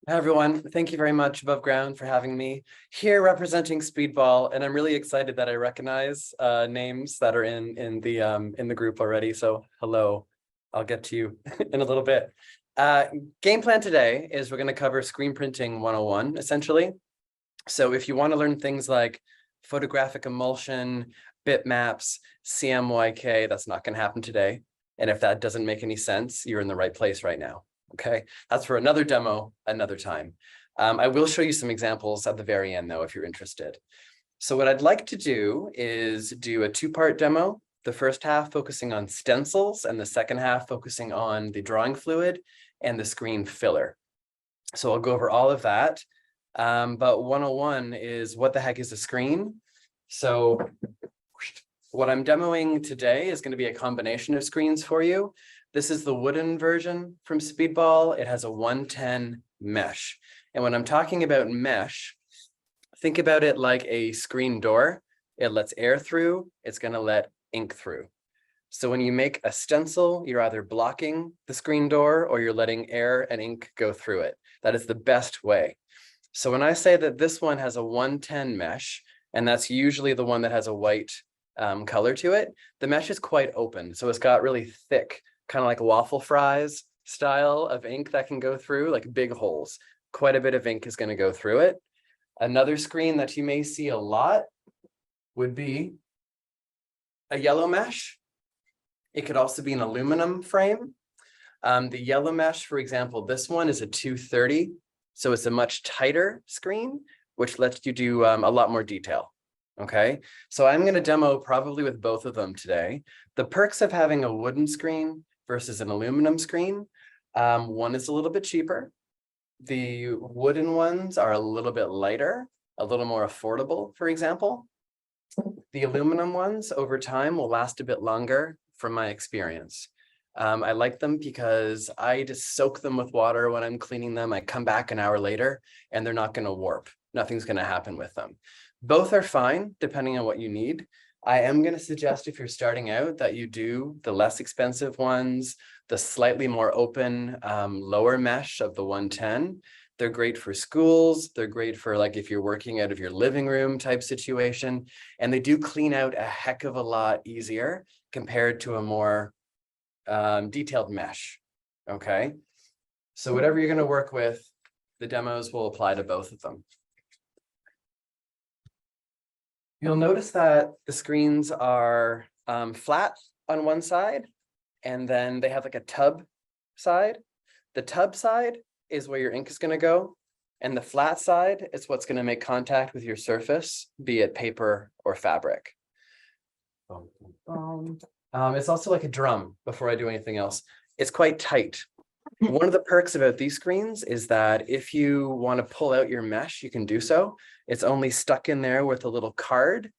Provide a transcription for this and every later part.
Hi everyone, thank you very much Above Ground for having me here representing Speedball, and I'm really excited that I recognize names that are in the group already. So hello, I'll get to you in a little bit. Game plan today is we're going to cover screen printing 101 essentially. So if you want to learn things like photographic emulsion, bitmaps, CMYK, that's not going to happen today. And if that doesn't make any sense, you're in the right place right now. Okay, that's for another demo, another time. I will show you some examples at the very end though, if you're interested. So what I'd like to do is do a two-part demo. The first half focusing on stencils and the second half focusing on the drawing fluid and the screen filler. So I'll go over all of that. But 101 is what the heck is a screen? So what I'm demoing today is going to be a combination of screens for you. This is the wooden version from Speedball. It has a 110 mesh. And when I'm talking about mesh, think about it like a screen door. It lets air through, it's going to let ink through. So when you make a stencil, you're either blocking the screen door or you're letting air and ink go through it. That is the best way. So when I say that this one has a 110 mesh, and that's usually the one that has a white color to it, the mesh is quite open. So it's got really thick, kind of like waffle fries style of ink that can go through, like big holes. Quite a bit of ink is going to go through it. Another screen that you may see a lot would be a yellow mesh. It could also be an aluminum frame. The yellow mesh, for example, this one is a 230. So it's a much tighter screen, which lets you do a lot more detail. Okay, so I'm going to demo probably with both of them today. The perks of having a wooden screen versus an aluminum screen. One is a little bit cheaper. The wooden ones are a little bit lighter, a little more affordable, for example. The aluminum ones over time will last a bit longer from my experience. I like them because I just soak them with water when I'm cleaning them. I come back an hour later and they're not going to warp. Nothing's going to happen with them. Both are fine depending on what you need. I am going to suggest if you're starting out that you do the less expensive ones, the slightly more open lower mesh of the 110. They're great for schools. They're great for like if you're working out of your living room type situation. And they do clean out a heck of a lot easier compared to a more detailed mesh. Okay. So whatever you're going to work with, the demos will apply to both of them. You'll notice that the screens are flat on one side, and then they have like a tub side. The tub side is where your ink is going to go, and the flat side is what's going to make contact with your surface, be it paper or fabric. It's also like a drum before I do anything else. It's quite tight. One of the perks about these screens is that if you want to pull out your mesh, you can do so. It's only stuck in there with a little cord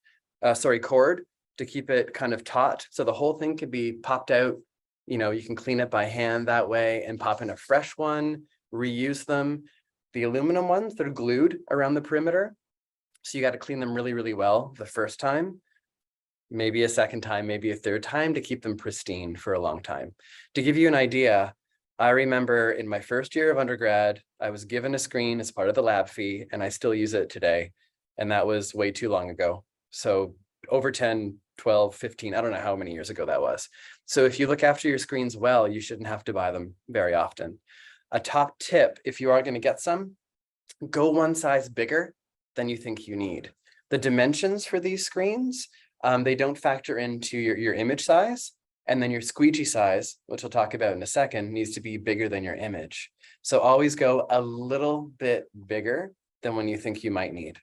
to keep it kind of taut. So the whole thing could be popped out. You know, you can clean it by hand that way and pop in a fresh one, reuse them. The aluminum ones, they're glued around the perimeter. So you got to clean them really, really well the first time. Maybe a second time, maybe a third time to keep them pristine for a long time. To give you an idea, I remember in my first year of undergrad, I was given a screen as part of the lab fee, and I still use it today. And that was way too long ago. So over 10, 12, 15, I don't know how many years ago that was. So if you look after your screens well, you shouldn't have to buy them very often. A top tip, if you are going to get some, go one size bigger than you think you need. The dimensions for these screens, they don't factor into your image size. And then your squeegee size, which we'll talk about in a second, needs to be bigger than your image. So always go a little bit bigger than when you think you might need.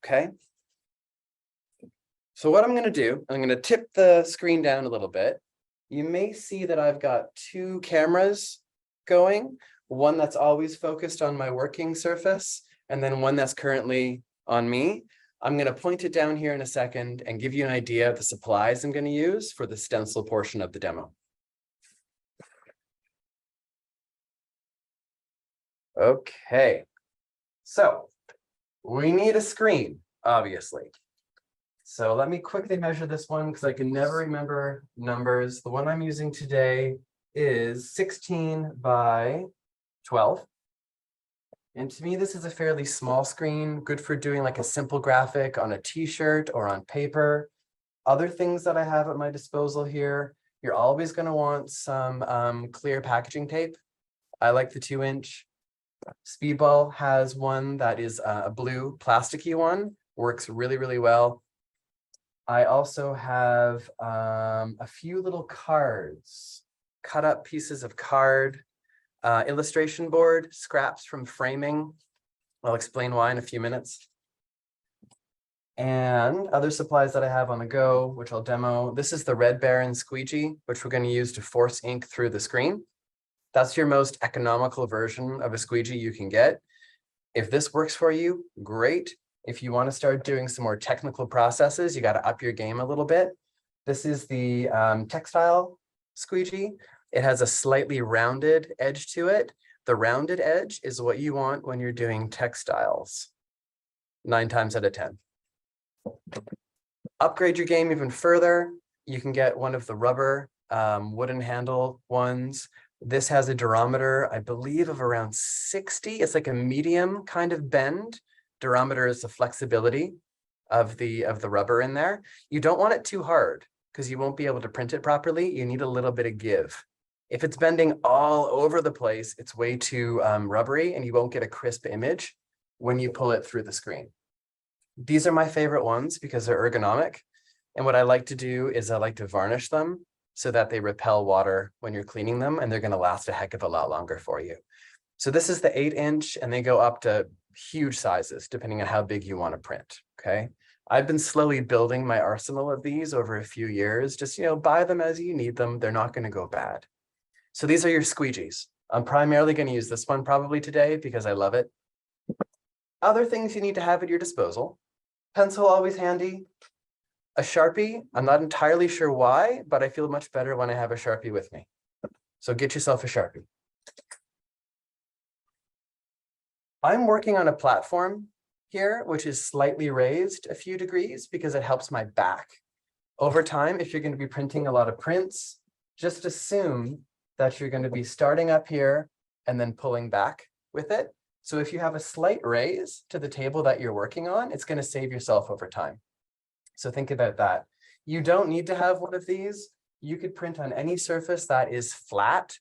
Okay. So what I'm going to do, I'm going to tip the screen down a little bit. You may see that I've got two cameras going, one that's always focused on my working surface, and then one that's currently on me. I'm going to point it down here in a second and give you an idea of the supplies I'm going to use for the stencil portion of the demo. Okay, so we need a screen, obviously. So let me quickly measure this one because I can never remember numbers. The one I'm using today is 16 by 12. And to me, this is a fairly small screen, good for doing like a simple graphic on a t-shirt or on paper. Other things that I have at my disposal here, you're always going to want some clear packaging tape. I like the 2-inch. Speedball has one that is a blue plasticky one, works really, really well. I also have a few little cards, cut up pieces of card, illustration board, scraps from framing. I'll explain why in a few minutes. And other supplies that I have on the go, which I'll demo. This is the Red Baron squeegee, which we're going to use to force ink through the screen. That's your most economical version of a squeegee you can get. If this works for you, great. If you want to start doing some more technical processes, you got to up your game a little bit. This is the textile squeegee. It has a slightly rounded edge to it. The rounded edge is what you want when you're doing textiles, 9 times out of 10. Upgrade your game even further. You can get one of the rubber wooden handle ones. This has a durometer, I believe, of around 60. It's like a medium kind of bend. Durometer is the flexibility of the rubber in there. You don't want it too hard because you won't be able to print it properly. You need a little bit of give. If it's bending all over the place, it's way too rubbery and you won't get a crisp image when you pull it through the screen. These are my favorite ones because they're ergonomic. And what I like to do is I like to varnish them so that they repel water when you're cleaning them, and they're going to last a heck of a lot longer for you. So this is the 8-inch, and they go up to huge sizes depending on how big you want to print. Okay. I've been slowly building my arsenal of these over a few years. Just, buy them as you need them. They're not going to go bad. So these are your squeegees. I'm primarily going to use this one probably today because I love it. Other things you need to have at your disposal. Pencil always handy. A Sharpie, I'm not entirely sure why, but I feel much better when I have a Sharpie with me. So get yourself a Sharpie. I'm working on a platform here, which is slightly raised a few degrees because it helps my back. Over time, if you're going to be printing a lot of prints, just assume that you're going to be starting up here and then pulling back with it. So if you have a slight raise to the table that you're working on, it's going to save yourself over time. So think about that. You don't need to have one of these. You could print on any surface that is flat.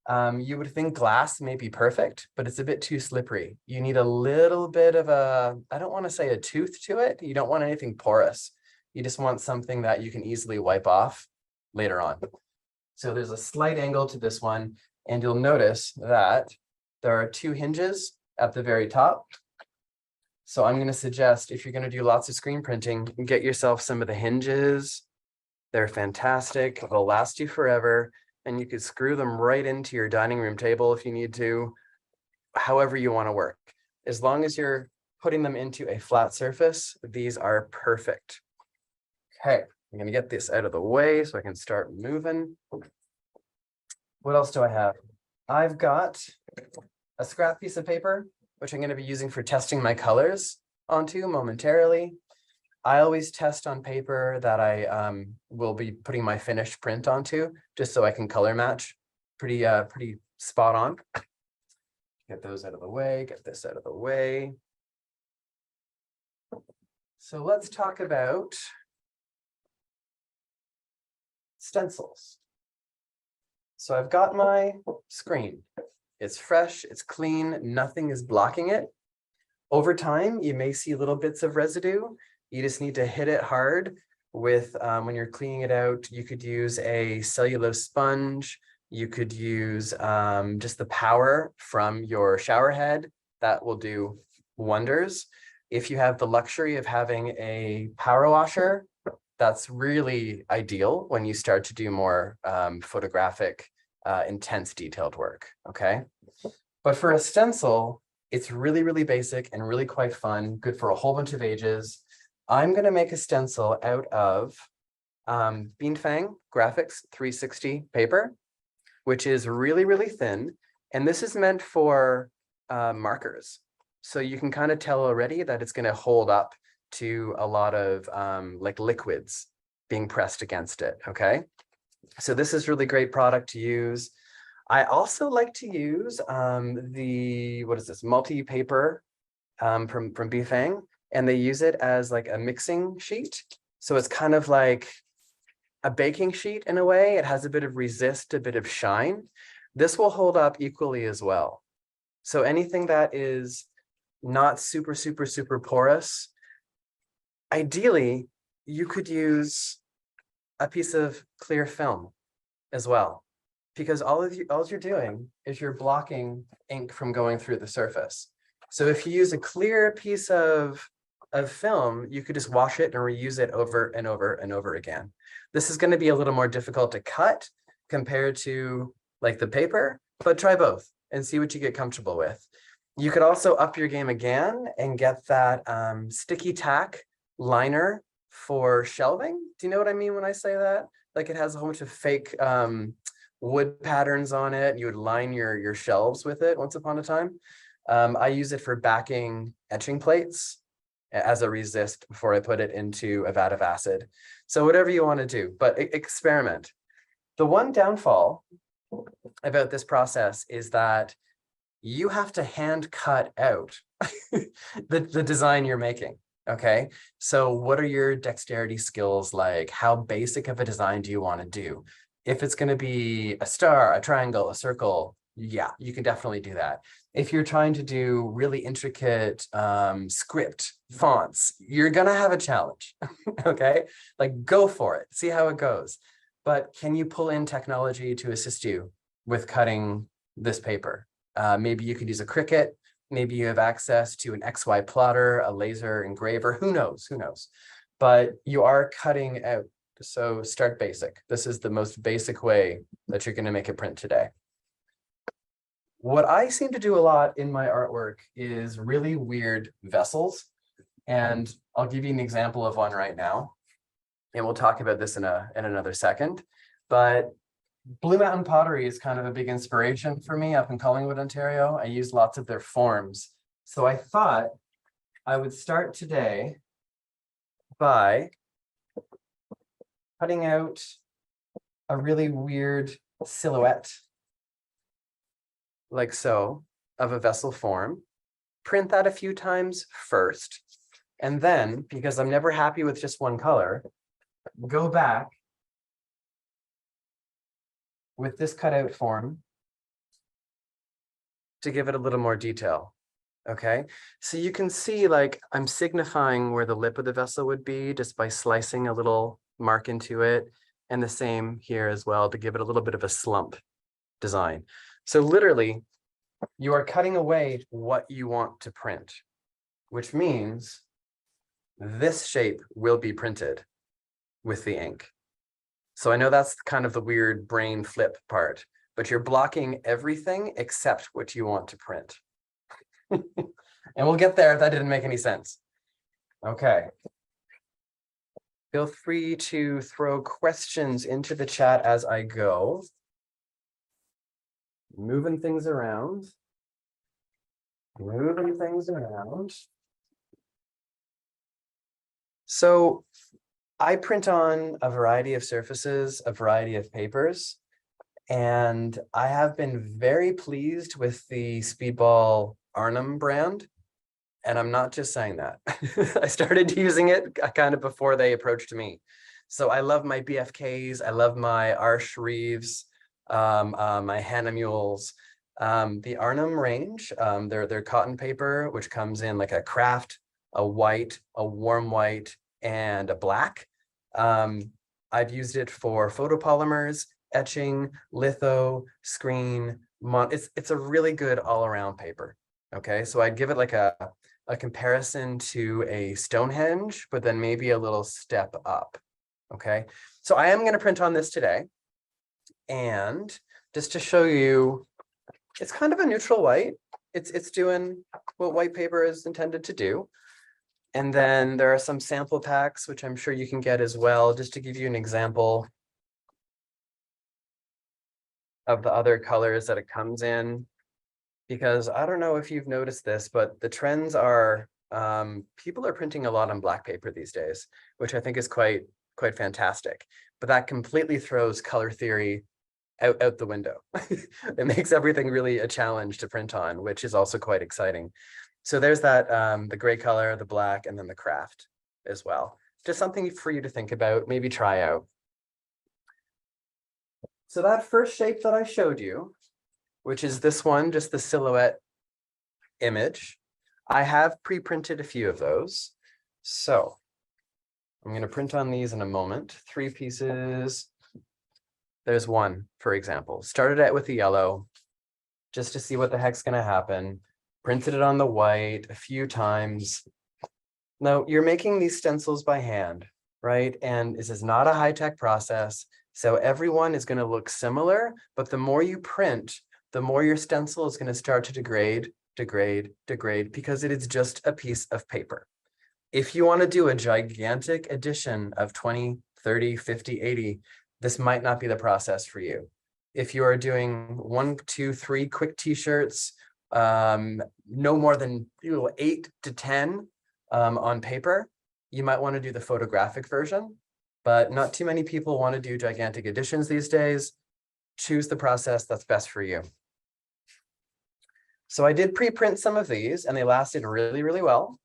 You would think glass may be perfect, but it's a bit too slippery. You need a little bit of a, I don't want to say a tooth to it. You don't want anything porous. You just want something that you can easily wipe off later on. So there's a slight angle to this one, and you'll notice that there are 2 hinges at the very top. So I'm going to suggest if you're going to do lots of screen printing, get yourself some of the hinges. They're fantastic. They'll last you forever. And you could screw them right into your dining room table if you need to, however you want to work. As long as you're putting them into a flat surface, these are perfect. Okay, I'm going to get this out of the way so I can start moving. What else do I have? I've got a scrap piece of paper, which I'm going to be using for testing my colors onto momentarily. I always test on paper that I will be putting my finished print onto, just so I can color match. Pretty spot on. Get those out of the way, get this out of the way. So let's talk about stencils. So I've got my screen. It's fresh, it's clean, nothing is blocking it. Over time, you may see little bits of residue. You just need to hit it hard with, when you're cleaning it out, you could use a cellulose sponge. You could use just the power from your shower head. That will do wonders. If you have the luxury of having a power washer, that's really ideal when you start to do more photographic, intense detailed work, okay? But for a stencil, it's really, really basic and really quite fun, good for a whole bunch of ages. I'm going to make a stencil out of Bienfang Graphics 360 paper, which is really, really thin. And this is meant for markers. So you can kind of tell already that it's going to hold up to a lot of like liquids being pressed against it, okay? So this is really great product to use. I also like to use what is this, multi-paper from Bienfang, and they use it as like a mixing sheet. So it's kind of like a baking sheet in a way. It has a bit of resist, a bit of shine. This will hold up equally as well. So anything that is not super, super, super porous, ideally, you could use a piece of clear film as well, because all you're doing is you're blocking ink from going through the surface. So if you use a clear piece of film, you could just wash it and reuse it over and over and over again. This is going to be a little more difficult to cut compared to like the paper, but try both and see what you get comfortable with. You could also up your game again and get that sticky tack liner for shelving. Do you know what I mean when I say that? Like it has a whole bunch of fake wood patterns on it. You would line your shelves with it once upon a time. I use it for backing etching plates as a resist before I put it into a vat of acid. So whatever you want to do, but experiment. The one downfall about this process is that you have to hand cut out the design you're making. Okay, so what are your dexterity skills like? How basic of a design do you want to do? If it's going to be a star, a triangle, a circle, yeah, you can definitely do that. If you're trying to do really intricate script fonts, you're going to have a challenge. Okay, like go for it, see how it goes. But can you pull in technology to assist you with cutting this paper? Maybe you could use a Cricut. Maybe you have access to an XY plotter, a laser engraver, who knows, who knows? But you are cutting out, so start basic. This is the most basic way that you're gonna make a print today. What I seem to do a lot in my artwork is really weird vessels. And I'll give you an example of one right now. And we'll talk about this in another second. But Blue Mountain Pottery is kind of a big inspiration for me up in Collingwood, Ontario. I use lots of their forms. So I thought I would start today by cutting out a really weird silhouette, like so, of a vessel form. Print that a few times first. And then, because I'm never happy with just one color, go back with this cutout form to give it a little more detail. Okay, so you can see like I'm signifying where the lip of the vessel would be just by slicing a little mark into it, and the same here as well to give it a little bit of a slump design. So literally, you are cutting away what you want to print, which means this shape will be printed with the ink. So I know that's kind of the weird brain flip part, but you're blocking everything except what you want to print. And we'll get there if that didn't make any sense. Okay. Feel free to throw questions into the chat as I go. Moving things around. Moving things around. So I print on a variety of surfaces, a variety of papers, and I have been very pleased with the Speedball Arnhem brand. And I'm not just saying that. I started using it kind of before they approached me. So I love my BFKs, I love my Arch Reeves, my Hannah Mules. The Arnhem range, they're cotton paper, which comes in like a craft, a white, a warm white, and a black. I've used it for photopolymers, etching, litho, screen, it's a really good all-around paper. Okay, so I'd give it like a comparison to a Stonehenge, but then maybe a little step up. Okay, so I am going to print on this today. And just to show you, it's kind of a neutral white. It's doing what white paper is intended to do. And then there are some sample packs, which I'm sure you can get as well, just to give you an example of the other colors that it comes in. Because I don't know if you've noticed this, but the trends are, people are printing a lot on black paper these days, which I think is quite fantastic. But that completely throws color theory out the window. It makes everything really a challenge to print on, which is also quite exciting. So there's that, the gray color, the black, and then the craft as well. Just something for you to think about, maybe try out. So that first shape that I showed you, which is this one, just the silhouette image, I have pre-printed a few of those. So I'm going to print on these in a moment. 3 pieces. There's one, for example. Started out with the yellow, just to see what the heck's going to happen. Printed it on the white a few times. Now, you're making these stencils by hand, right? And this is not a high-tech process. So everyone is going to look similar, but the more you print, the more your stencil is going to start to degrade, because it is just a piece of paper. If you want to do a gigantic edition of 20, 30, 50, 80, this might not be the process for you. If you are doing 1, 2, 3 quick t-shirts, no more than 8 to 10 on paper, you might want to do the photographic version, but not too many people want to do gigantic editions these days. Choose the process that's best for you. So I did pre-print some of these and they lasted really, really well.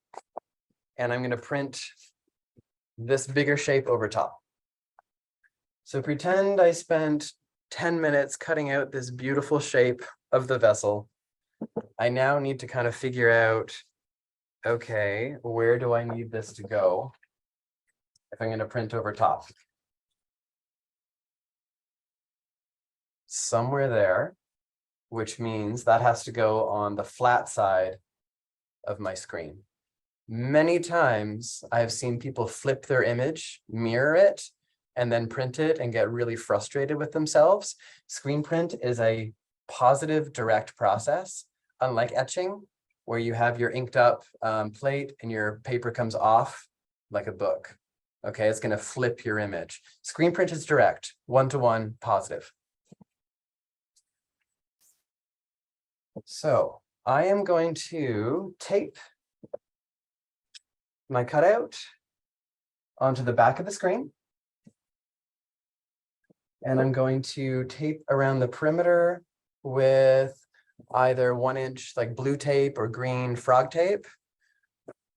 And I'm going to print this bigger shape over top. So pretend I spent 10 minutes cutting out this beautiful shape of the vessel. I now need to kind of figure out, okay, where do I need this to go if I'm going to print over top? Somewhere there, which means that has to go on the flat side of my screen. Many times I've seen people flip their image, mirror it, and then print it and get really frustrated with themselves. Screen print is a positive, direct process, unlike etching, where you have your inked up plate and your paper comes off like a book. Okay, it's going to flip your image. Screen print is direct, one-to-one, positive. So I am going to tape my cutout onto the back of the screen. And I'm going to tape around the perimeter with either 1-inch like blue tape or green frog tape,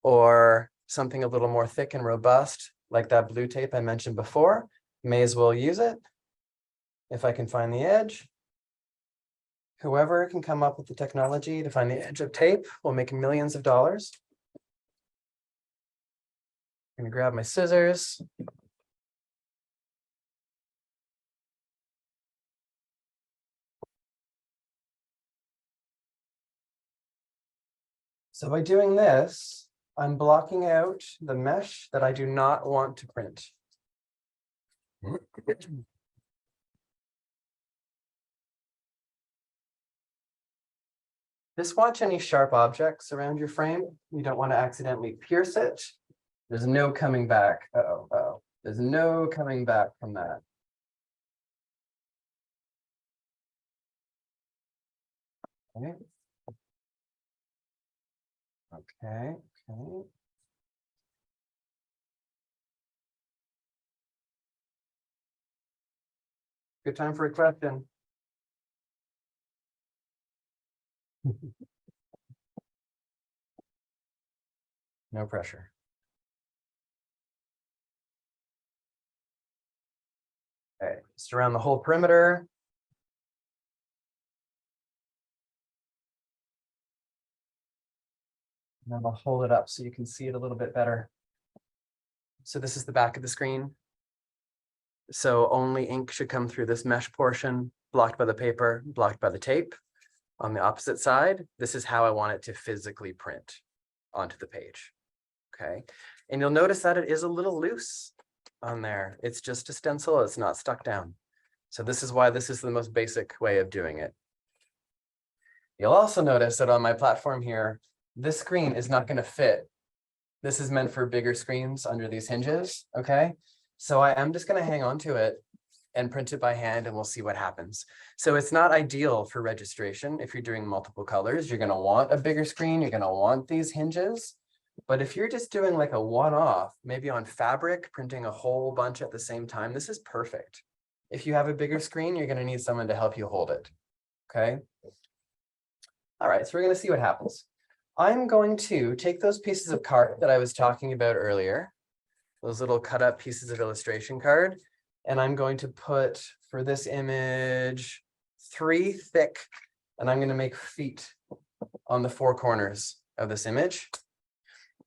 or something a little more thick and robust like that blue tape I mentioned before. May as well use it if I can find the edge. Whoever can come up with the technology to find the edge of tape will make millions of dollars. I'm going to grab my scissors. So by doing this, I'm blocking out the mesh that I do not want to print. Just watch any sharp objects around your frame. You don't want to accidentally pierce it. There's no coming back. Uh-oh. There's no coming back from that. Okay. Okay. Good time for a question. No pressure. Okay, just around the whole perimeter. And then I'll hold it up so you can see it a little bit better. So this is the back of the screen. So only ink should come through this mesh portion, blocked by the paper, blocked by the tape. On the opposite side, this is how I want it to physically print onto the page. Okay, and you'll notice that it is a little loose on there. It's just a stencil, it's not stuck down. So this is why this is the most basic way of doing it. You'll also notice that on my platform here, this screen is not going to fit. This is meant for bigger screens under these hinges, okay? So I am just going to hang on to it and print it by hand and we'll see what happens. So it's not ideal for registration. If you're doing multiple colors, you're going to want a bigger screen, you're going to want these hinges. But if you're just doing like a one-off, maybe on fabric, printing a whole bunch at the same time, this is perfect. If you have a bigger screen, you're going to need someone to help you hold it. Okay. All right, so we're going to see what happens. I'm going to take those pieces of card that I was talking about earlier, those little cut up pieces of illustration card, and I'm going to put, for this image, 3 thick, and I'm going to make feet on the 4 corners of this image.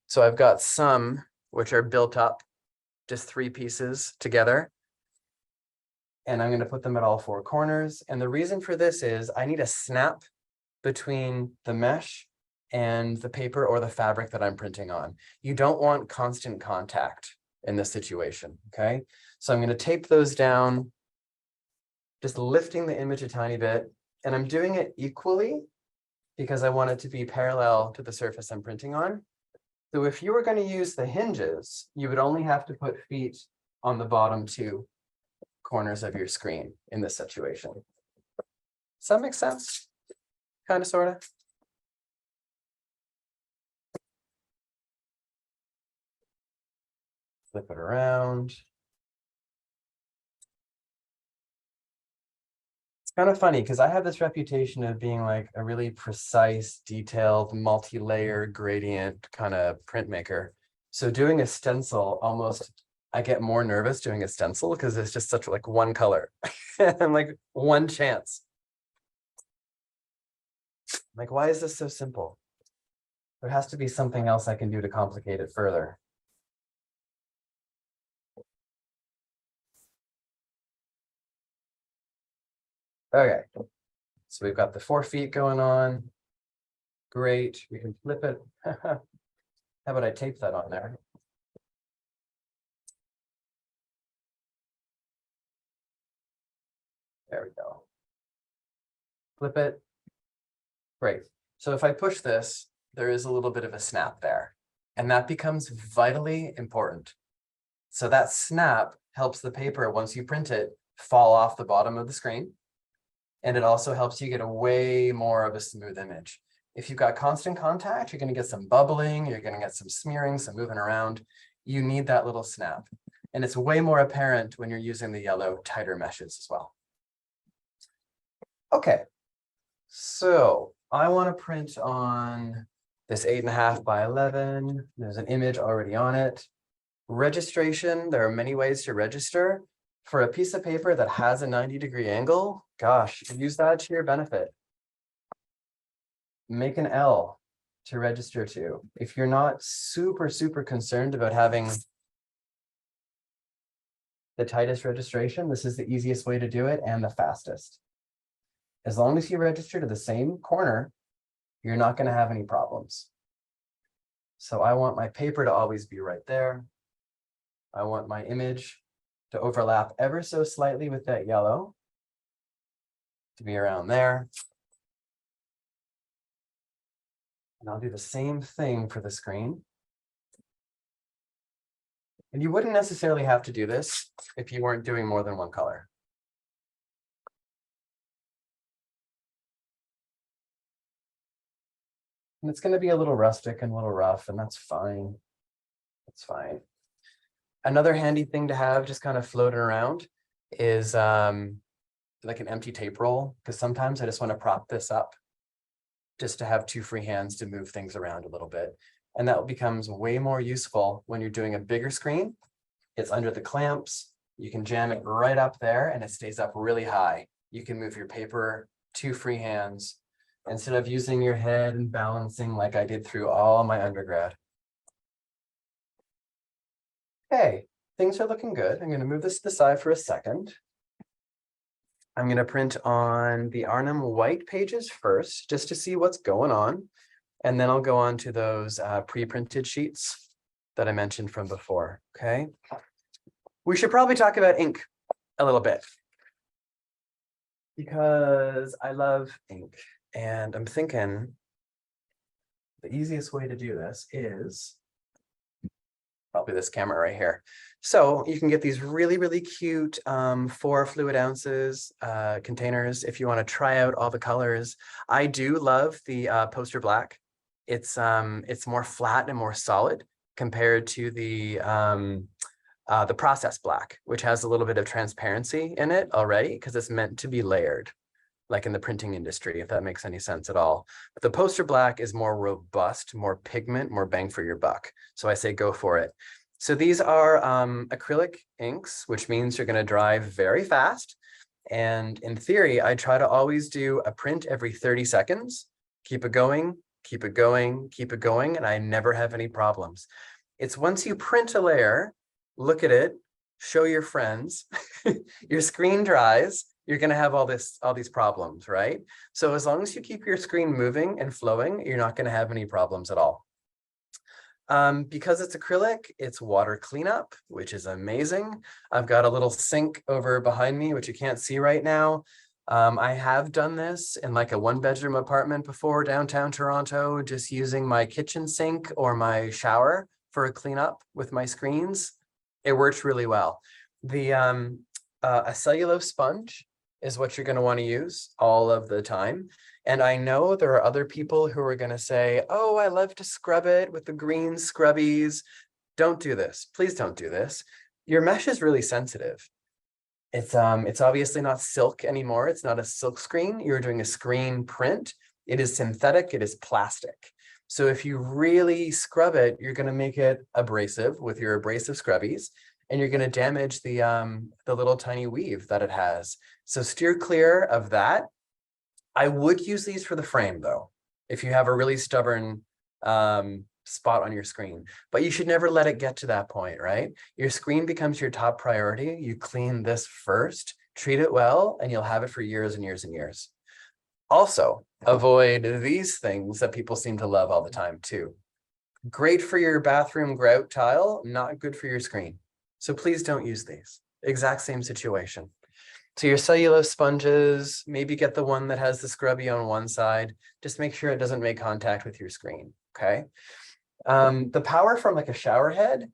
So I've got some which are built up, just 3 pieces together. And I'm going to put them at all 4 corners. And the reason for this is I need a snap between the mesh and the paper or the fabric that I'm printing on. You don't want constant contact in this situation, okay? So I'm going to tape those down, just lifting the image a tiny bit. And I'm doing it equally because I want it to be parallel to the surface I'm printing on. So if you were going to use the hinges, you would only have to put feet on the bottom 2 corners of your screen in this situation. Does that make sense? Kind of, sort of. Flip it around. It's kind of funny because I have this reputation of being like a really precise, detailed, multi-layer gradient kind of printmaker. So doing a stencil, almost I get more nervous doing a stencil because it's just such like one color and like one chance. Like, why is this so simple? There has to be something else I can do to complicate it further. Okay, so we've got the 4 feet going on. Great, we can flip it. How about I tape that on there? There we go. Flip it. Great. So if I push this, there is a little bit of a snap there, and that becomes vitally important. So that snap helps the paper, once you print it, fall off the bottom of the screen. And it also helps you get a way more of a smooth image. If you've got constant contact, you're going to get some bubbling, you're going to get some smearing, some moving around. You need that little snap. And it's way more apparent when you're using the yellow, tighter meshes as well. Okay, so I want to print on this 8.5 by 11. There's an image already on it. Registration, there are many ways to register. For a piece of paper that has a 90-degree angle, gosh, use that to your benefit. Make an L to register to. If you're not super, super concerned about having the tightest registration, this is the easiest way to do it and the fastest. As long as you register to the same corner, you're not going to have any problems. So I want my paper to always be right there. I want my image to overlap ever so slightly with that yellow, to be around there. And I'll do the same thing for the screen. And you wouldn't necessarily have to do this if you weren't doing more than one color. And it's going to be a little rustic and a little rough, and that's fine. That's fine. Another handy thing to have just kind of floating around is like an empty tape roll, because sometimes I just want to prop this up just to have 2 free hands to move things around a little bit. And that becomes way more useful when you're doing a bigger screen. It's under the clamps. You can jam it right up there and it stays up really high. You can move your paper 2 free hands instead of using your head and balancing like I did through all my undergrad. Okay, things are looking good. I'm going to move this to the side for a second. I'm going to print on the Arnhem white pages first, just to see what's going on. And then I'll go on to those pre-printed sheets that I mentioned from before, okay? We should probably talk about ink a little bit, because I love ink. And I'm thinking the easiest way to do this is probably this camera right here. So you can get these really, really cute 4 fluid ounces containers if you want to try out all the colors. I do love the poster black. It's more flat and more solid compared to the the process black, which has a little bit of transparency in it already because it's meant to be layered, like in the printing industry, if that makes any sense at all. But the poster black is more robust, more pigment, more bang for your buck. So I say go for it. So these are acrylic inks, which means you're going to dry very fast. And in theory, I try to always do a print every 30 seconds, keep it going, keep it going, keep it going, and I never have any problems. It's once you print a layer, look at it, show your friends, your screen dries, you're going to have all these problems, right? So as long as you keep your screen moving and flowing, you're not going to have any problems at all. Because it's acrylic, it's water cleanup, which is amazing. I've got a little sink over behind me, which you can't see right now. I have done this in like a 1-bedroom apartment before downtown Toronto, just using my kitchen sink or my shower for a cleanup with my screens. It works really well. A cellulose sponge is what you're going to want to use all of the time. And I know there are other people who are going to say, oh, I love to scrub it with the green scrubbies. Don't do this. Please don't do this. Your mesh is really sensitive. It's obviously not silk anymore. It's not a silk screen. You're doing a screen print. It is synthetic. It is plastic. So if you really scrub it, you're going to make it abrasive with your abrasive scrubbies, and you're going to damage the little tiny weave that it has. So steer clear of that. I would use these for the frame though, if you have a really stubborn spot on your screen, but you should never let it get to that point, right? Your screen becomes your top priority. You clean this first, treat it well, and you'll have it for years and years and years. Also, avoid these things that people seem to love all the time too. Great for your bathroom grout tile, not good for your screen. So please don't use these. Exact same situation. So your cellulose sponges, maybe get the one that has the scrubby on one side. Just make sure it doesn't make contact with your screen, okay? The power from like a shower head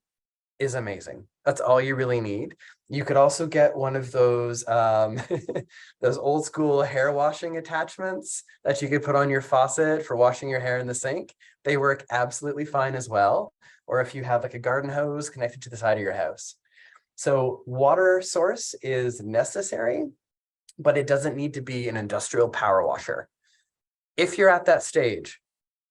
is amazing. That's all you really need. You could also get one of those those old school hair washing attachments that you could put on your faucet for washing your hair in the sink. They work absolutely fine as well. Or if you have like a garden hose connected to the side of your house. So water source is necessary, but it doesn't need to be an industrial power washer. If you're at that stage,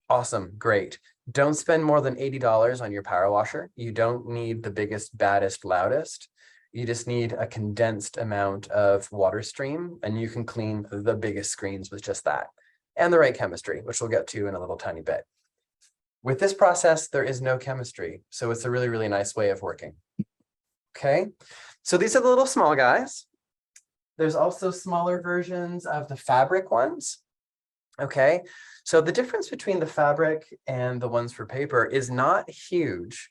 awesome, great. Don't spend more than $80 on your power washer. You don't need the biggest, baddest, loudest. You just need a condensed amount of water stream, and you can clean the biggest screens with just that. And the right chemistry, which we'll get to in a little tiny bit. With this process, there is no chemistry, so it's a really, really nice way of working. Okay, so these are the little small guys. There's also smaller versions of the fabric ones. Okay, so the difference between the fabric and the ones for paper is not huge.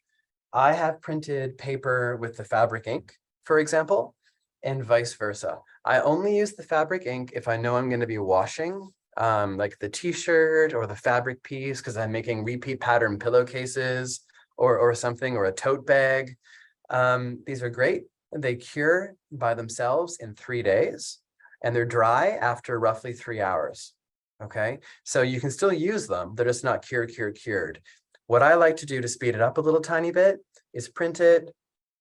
I have printed paper with the fabric ink, for example, and vice versa. I only use the fabric ink if I know I'm going to be washing like the t-shirt or the fabric piece because I'm making repeat pattern pillowcases or something, or a tote bag. These are great. They cure by themselves in 3 days, and they're dry after roughly 3 hours. Okay, so you can still use them. They're just not cured. What I like to do to speed it up a little tiny bit is print it,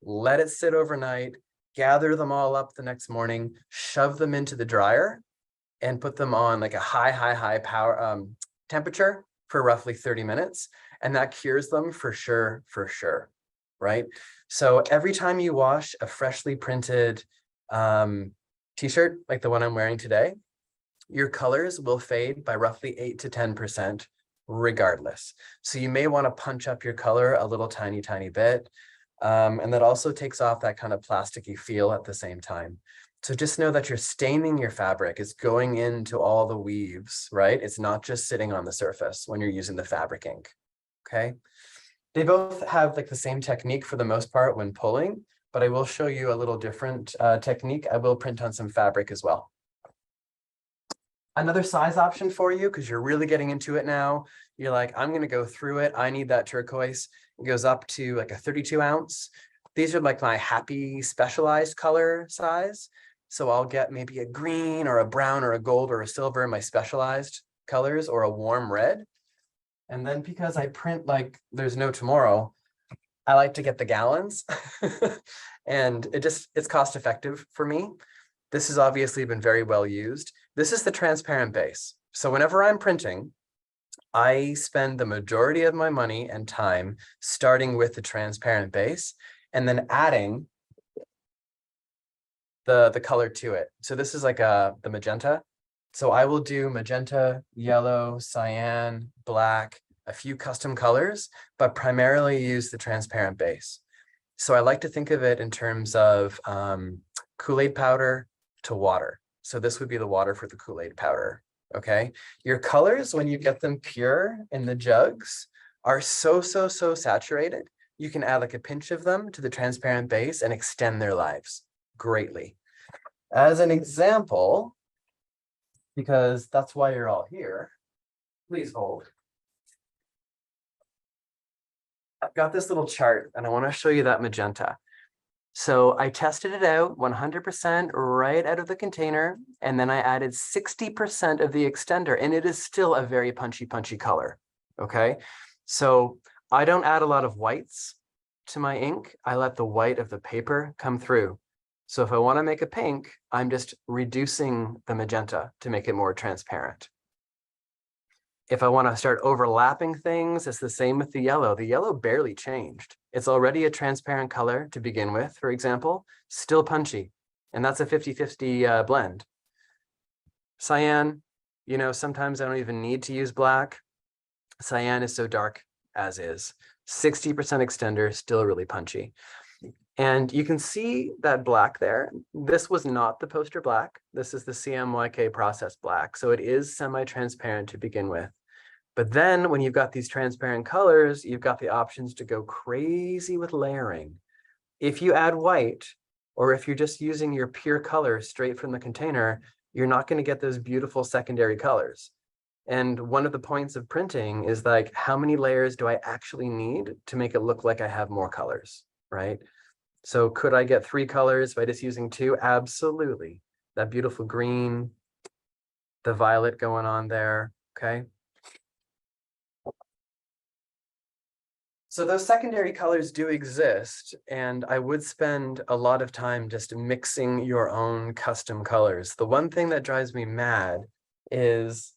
let it sit overnight, gather them all up the next morning, shove them into the dryer, and put them on like a high power temperature for roughly 30 minutes. And that cures them for sure, right? So every time you wash a freshly printed t-shirt, like the one I'm wearing today, your colors will fade by roughly 8 to 10% regardless. So you may want to punch up your color a little tiny bit. And that also takes off that kind of plasticky feel at the same time. So just know that you're staining your fabric. It's going into all the weaves, right? It's not just sitting on the surface when you're using the fabric ink, okay? They both have like the same technique for the most part when pulling, but I will show you a little different technique. I will print on some fabric as well. Another size option for you, because you're really getting into it now. You're like, I'm going to go through it. I need that turquoise. It goes up to like a 32 ounce. These are like my happy specialized color size. So I'll get maybe a green or a brown or a gold or a silver in my specialized colors, or a warm red. And then because I print like there's no tomorrow, I like to get the gallons and it's cost effective for me. This has obviously been very well used. This is the transparent base. So whenever I'm printing, I spend the majority of my money and time starting with the transparent base and then adding the color to it. So this is like the magenta. So I will do magenta, yellow, cyan, black, a few custom colors, but primarily use the transparent base. So I like to think of it in terms of Kool-Aid powder to water. So this would be the water for the Kool-Aid powder, okay? Your colors, when you get them pure in the jugs, are so saturated. You can add like a pinch of them to the transparent base and extend their lives greatly. As an example, because that's why you're all here, please hold. I've got this little chart and I want to show you that magenta. So I tested it out 100% right out of the container, and then I added 60% of the extender, and it is still a very punchy color, okay? So I don't add a lot of whites to my ink. I let the white of the paper come through. So if I want to make a pink, I'm just reducing the magenta to make it more transparent. If I want to start overlapping things, it's the same with the yellow. The yellow barely changed. It's already a transparent color to begin with, for example, still punchy. And that's a 50-50 blend. Cyan, you know, sometimes I don't even need to use black. Cyan is so dark as is. 60% extender, still really punchy. And you can see that black there. This was not the poster black. This is the CMYK process black. So it is semi-transparent to begin with. But then when you've got these transparent colors, you've got the options to go crazy with layering. If you add white, or if you're just using your pure color straight from the container, you're not going to get those beautiful secondary colors. And one of the points of printing is like, how many layers do I actually need to make it look like I have more colors, right? So could I get 3 colors by just using 2? Absolutely. That beautiful green, the violet going on there, okay? So those secondary colors do exist, and I would spend a lot of time just mixing your own custom colors. The one thing that drives me mad is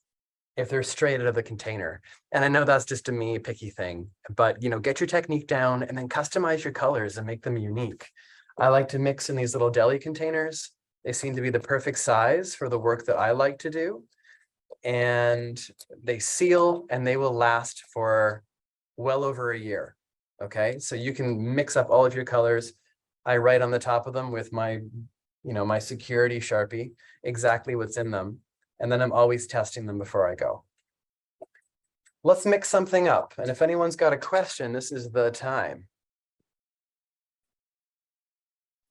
if they're straight out of the container. And I know that's just a me picky thing, but you know, get your technique down and then customize your colors and make them unique. I like to mix in these little deli containers. They seem to be the perfect size for the work that I like to do. And they seal and they will last for well over a year. Okay, so you can mix up all of your colors. I write on the top of them with my, you know, my security Sharpie, exactly what's in them. And then I'm always testing them before I go. Let's mix something up. And if anyone's got a question, this is the time.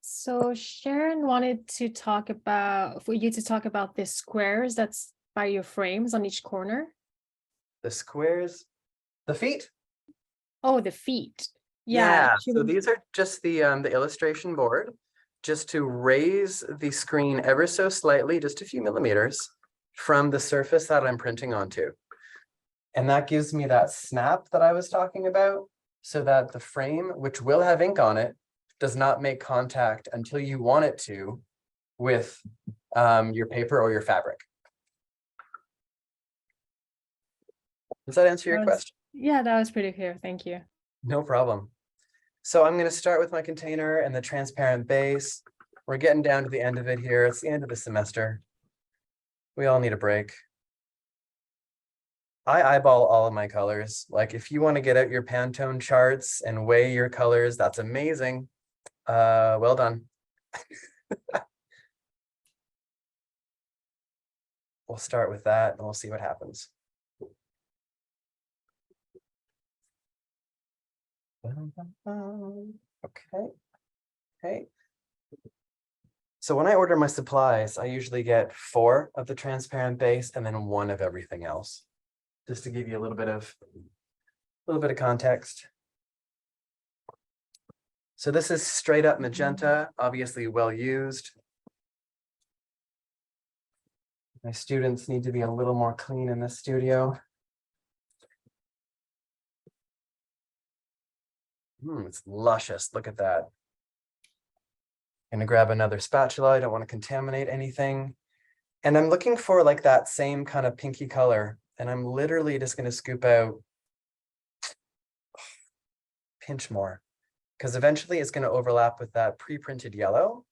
So Sharon wanted to talk about, for you to talk about the squares that's by your frames on each corner. The squares, the feet? Oh, the feet. Yeah. So these are just the illustration board, just to raise the screen ever so slightly, just a few millimeters from the surface that I'm printing onto. And that gives me that snap that I was talking about, so that the frame, which will have ink on it, does not make contact until you want it to with your paper or your fabric. Does that answer your question? Yeah, that was pretty clear. Thank you. No problem. So I'm going to start with my container and the transparent base. We're getting down to the end of it here. It's the end of the semester. We all need a break. I eyeball all of my colors. Like if you want to get out your Pantone charts and weigh your colors, that's amazing. Well done. We'll start with that and we'll see what happens. Okay. So when I order my supplies, I usually get 4 of the transparent base and then 1 of everything else, just to give you a little bit of context. So this is straight up magenta, obviously well used. My students need to be a little more clean in this studio. It's luscious. Look at that. Gonna grab another spatula. I don't want to contaminate anything. And I'm looking for like that same kind of pinky color. And I'm literally just gonna scoop out, pinch more, because eventually it's gonna overlap with that pre-printed yellow.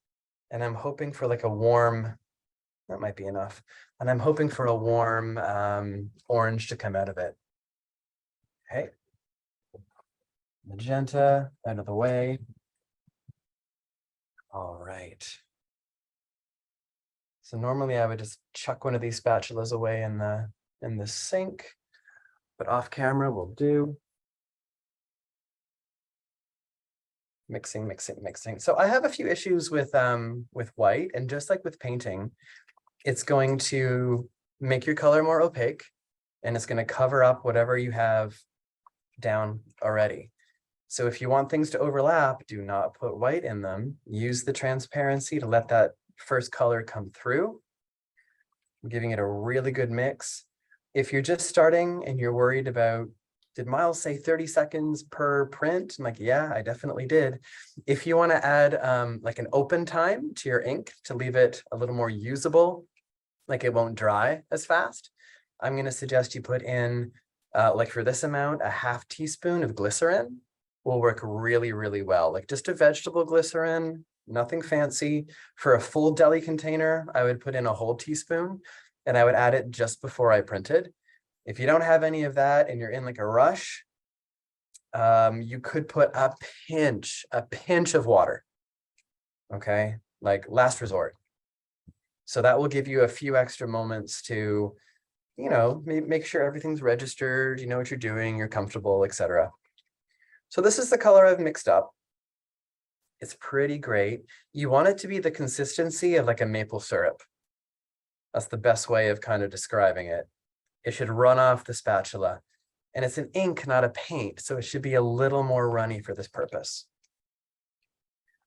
And I'm hoping for like a warm, that might be enough. And I'm hoping for a warm orange to come out of it. Okay. Magenta out of the way. All right. So normally I would just chuck one of these spatulas away in the sink, but off camera will do. Mixing, mixing, mixing. So I have a few issues with white, and just like with painting, it's going to make your color more opaque, and it's going to cover up whatever you have down already. So if you want things to overlap, do not put white in them. Use the transparency to let that first color come through. I'm giving it a really good mix. If you're just starting and you're worried about, did Myles say 30 seconds per print? I'm like, yeah, I definitely did. If you want to add like an open time to your ink to leave it a little more usable, like it won't dry as fast, I'm going to suggest you put in, like for this amount, a half teaspoon of glycerin will work really, really well. Like just a vegetable glycerin, nothing fancy. For a full deli container, I would put in a whole teaspoon, and I would add it just before I printed. If you don't have any of that and you're in like a rush, you could put a pinch of water, okay? Like last resort. So that will give you a few extra moments to, you know, make sure everything's registered, you know what you're doing, you're comfortable, etc. So this is the color I've mixed up. It's pretty great. You want it to be the consistency of like a maple syrup. That's the best way of kind of describing it. It should run off the spatula. And it's an ink, not a paint, so it should be a little more runny for this purpose.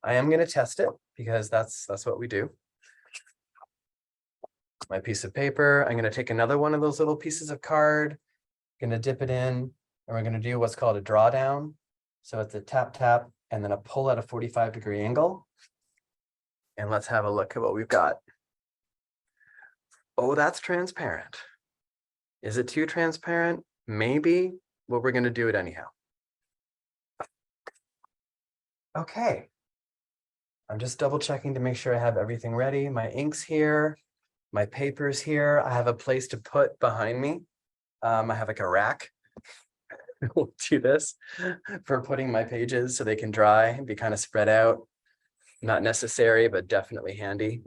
I am going to test it because that's what we do. My piece of paper, I'm going to take another one of those little pieces of card, going to dip it in, and we're going to do what's called a drawdown. So it's a tap, tap, and then a pull at a 45-degree angle. And let's have a look at what we've got. Oh, that's transparent. Is it too transparent? Maybe, but we're going to do it anyhow. Okay. I'm just double checking to make sure I have everything ready. My ink's here. My paper's here. I have a place to put behind me. I have like a rack. We'll do this for putting my pages so they can dry and be kind of spread out. Not necessary, but definitely handy.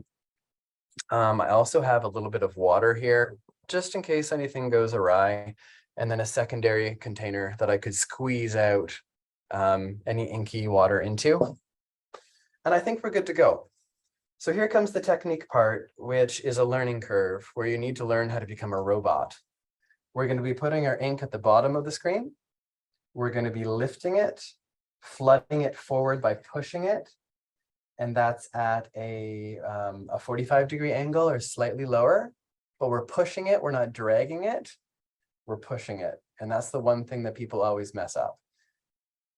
I also have a little bit of water here, just in case anything goes awry, and then a secondary container that I could squeeze out any inky water into. And I think we're good to go. So here comes the technique part, which is a learning curve where you need to learn how to become a robot. We're going to be putting our ink at the bottom of the screen. We're going to be lifting it, flooding it forward by pushing it. And that's at a 45-degree angle or slightly lower, but we're pushing it. We're not dragging it. We're pushing it. And that's the one thing that people always mess up.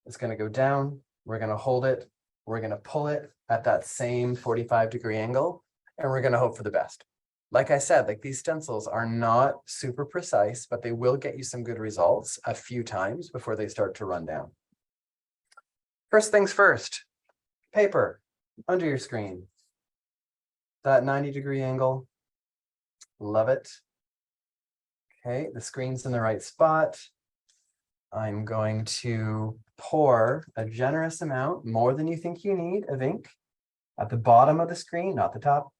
It's going to go down. We're going to hold it. We're going to pull it at that same 45-degree angle, and we're going to hope for the best. Like I said, like these stencils are not super precise, but they will get you some good results a few times before they start to run down. First things first, paper under your screen. That 90-degree angle, love it. Okay, the screen's in the right spot. I'm going to pour a generous amount, more than you think you need, of ink at the bottom of the screen, not the top.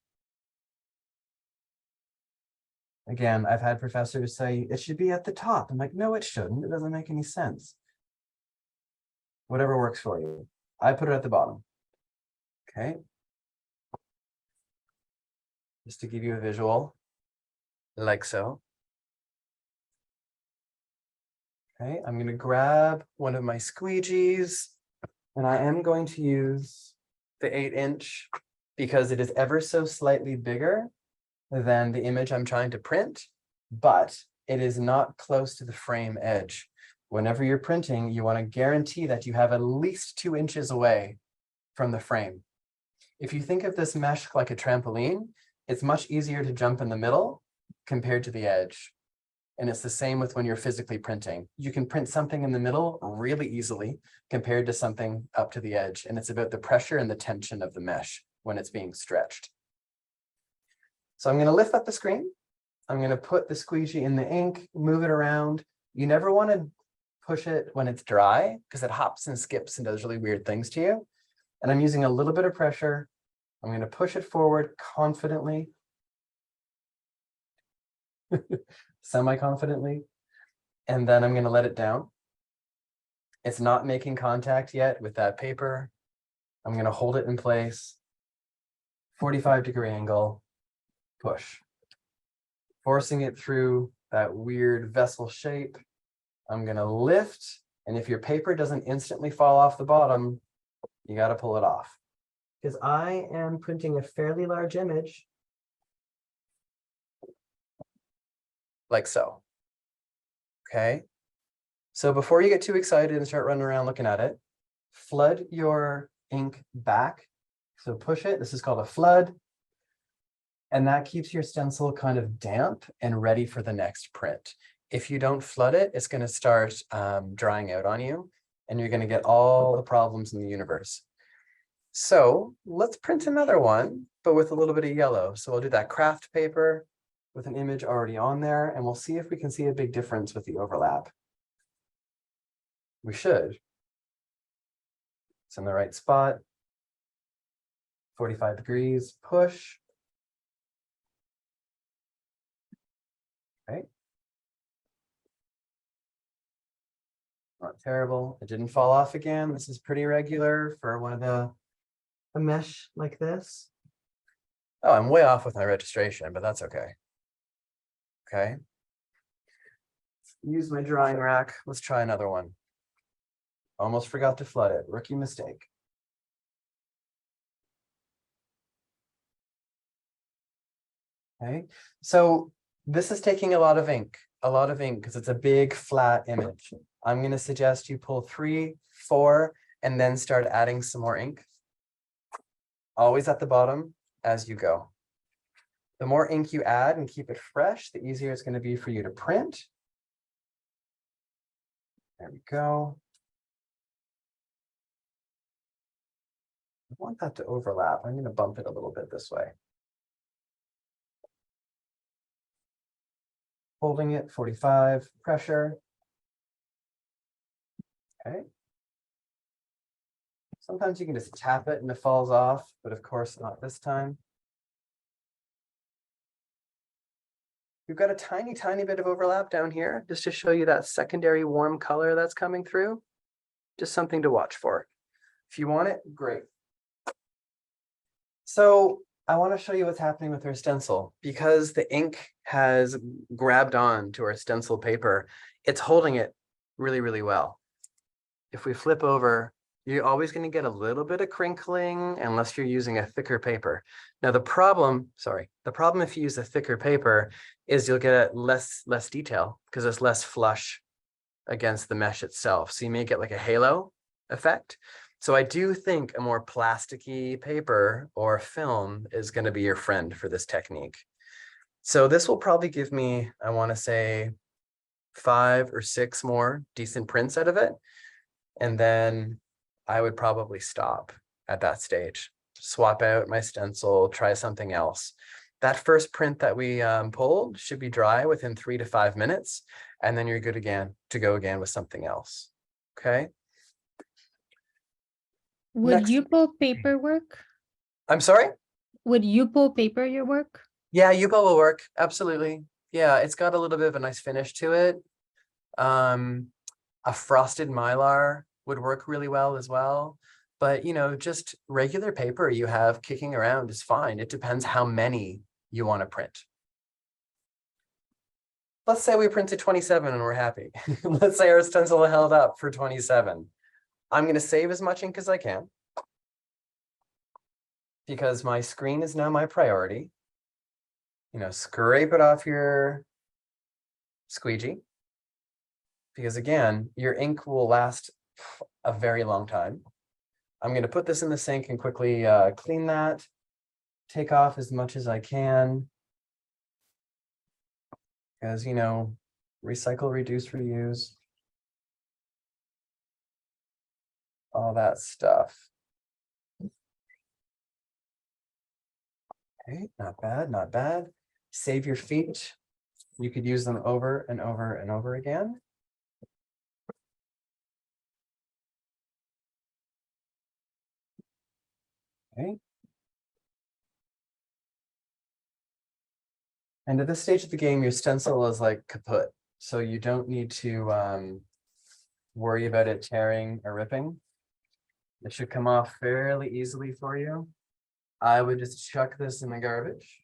Again, I've had professors say it should be at the top. I'm like, no, it shouldn't. It doesn't make any sense. Whatever works for you. I put it at the bottom. Okay. Just to give you a visual, like so. Okay, I'm going to grab one of my squeegees, and I am going to use the 8-inch because it is ever so slightly bigger than the image I'm trying to print, but it is not close to the frame edge. whenever you're printing, you want to guarantee that you have at least 2 inches away from the frame. If you think of this mesh like a trampoline, it's much easier to jump in the middle compared to the edge. And it's the same with when you're physically printing. You can print something in the middle really easily compared to something up to the edge. And it's about the pressure and the tension of the mesh when it's being stretched. So I'm going to lift up the screen. I'm going to put the squeegee in the ink, move it around. You never want to push it when it's dry because it hops and skips and does really weird things to you. And I'm using a little bit of pressure. I'm going to push it forward confidently. Semi-confidently, and then I'm going to let it down. It's not making contact yet with that paper. I'm going to hold it in place, 45-degree angle, push, forcing it through that weird vessel shape. I'm going to lift, and if your paper doesn't instantly fall off the bottom, you got to pull it off. Because I am printing a fairly large image, like so. Okay. So before you get too excited and start running around looking at it, flood your ink back. So push it. This is called a flood. And that keeps your stencil kind of damp and ready for the next print. If you don't flood it, it's going to start drying out on you, and you're going to get all the problems in the universe. So let's print another one, but with a little bit of yellow. So we'll do that craft paper with an image already on there, and we'll see if we can see a big difference with the overlap. We should. It's in the right spot. 45 degrees, push. Okay. Not terrible. It didn't fall off again. This is pretty regular for one of a mesh like this. Oh, I'm way off with my registration, but that's okay. Okay. Use my drying rack. Let's try another one. Almost forgot to flood it. Rookie mistake. Okay. So this is taking a lot of ink because it's a big flat image. I'm going to suggest you pull 3, 4, and then start adding some more ink. Always at the bottom as you go. The more ink you add and keep it fresh, the easier it's going to be for you to print. There we go. I want that to overlap. I'm going to bump it a little bit this way. Holding it, 45, pressure. Okay. Sometimes you can just tap it and it falls off, but of course not this time. We've got a tiny, tiny bit of overlap down here, just to show you that secondary warm color that's coming through. Just something to watch for. If you want it, great. So I want to show you what's happening with our stencil. Because the ink has grabbed on to our stencil paper, it's holding it really, really well. If we flip over, you're always going to get a little bit of crinkling unless you're using a thicker paper. Now the problem if you use a thicker paper is you'll get less detail because it's less flush against the mesh itself. So you may get like a halo effect. So I do think a more plasticky paper or film is going to be your friend for this technique. So this will probably give me, I want to say, 5 or 6 more decent prints out of it. And then I would probably stop at that stage, swap out my stencil, try something else. That first print that we pulled should be dry within 3 to 5 minutes, and then you're good again to go again with something else. Okay. Would Next. Yupo paper work? I'm sorry? Would Yupo paper your work? Yeah, Yupo will work. Absolutely. Yeah, it's got a little bit of a nice finish to it. A frosted Mylar would work really well as well. But, you know, just regular paper you have kicking around is fine. It depends how many you want to print. Let's say we printed 27 and we're happy. Let's say our stencil held up for 27. I'm going to save as much ink as I can because my screen is now my priority. You know, scrape it off your squeegee. because again, your ink will last a very long time. I'm going to put this in the sink and quickly clean that, take off as much as I can. Because, you know, recycle, reduce, reuse. All that stuff. Okay, not bad, not bad. Save your feet. You could use them over and over and over again. Okay. And at this stage of the game, your stencil is like kaput. So you don't need to worry about it tearing or ripping. It should come off fairly easily for you. I would just chuck this in the garbage.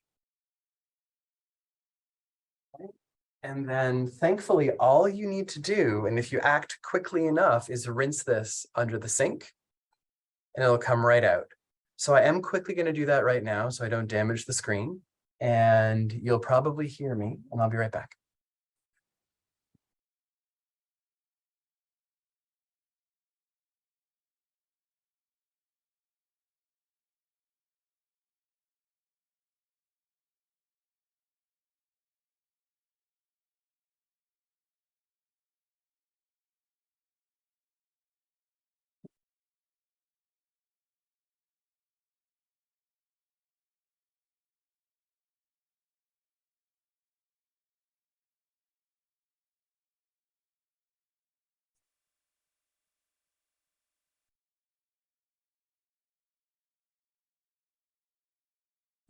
Okay. And then thankfully, all you need to do, and if you act quickly enough, is rinse this under the sink and it'll come right out. So I am quickly going to do that right now so I don't damage the screen. And you'll probably hear me, and I'll be right back.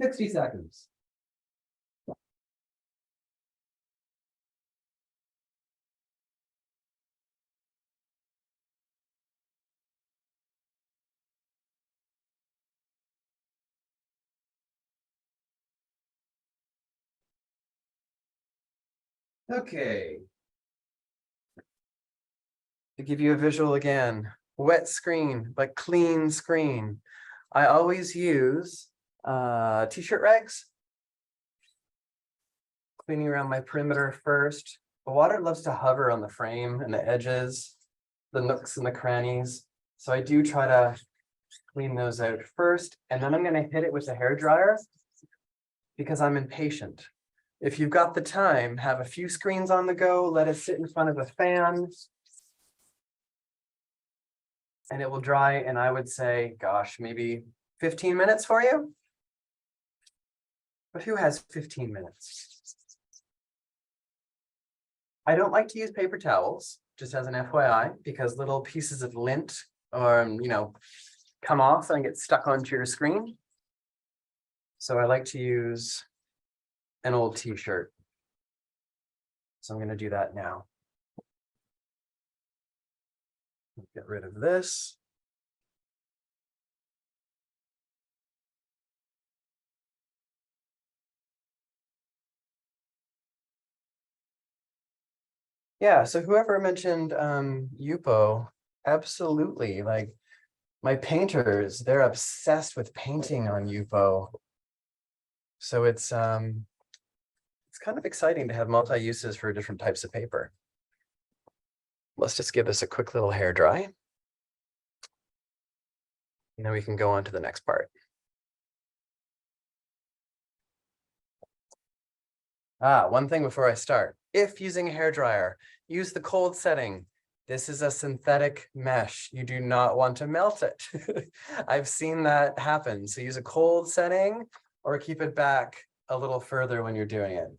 "60 seconds. Okay. To give you a visual again, wet screen, but clean screen. I always use t-shirt rags. Cleaning around my perimeter first. The water loves to hover on the frame and the edges, the nooks and the crannies. So I do try to clean those out first, and then I'm going to hit it with a hairdryer because I'm impatient. If you've got the time, have a few screens on the go, let it sit in front of a fan, and it will dry. And I would say, gosh, maybe 15 minutes for you. But who has 15 minutes? I don't like to use paper towels, just as an FYI, because little pieces of lint or, come off and get stuck onto your screen. So I like to use an old t-shirt. So I'm going to do that now. Get rid of this. Yeah, so whoever mentioned Yupo, absolutely. Like my painters, they're obsessed with painting on Yupo. So it's kind of exciting to have multi-uses for different types of paper. Let's just give this a quick little hair dry. And then we can go on to the next part. One thing before I start. If using a hairdryer, use the cold setting. This is a synthetic mesh. You do not want to melt it. I've seen that happen. So use a cold setting or keep it back a little further when you're doing it.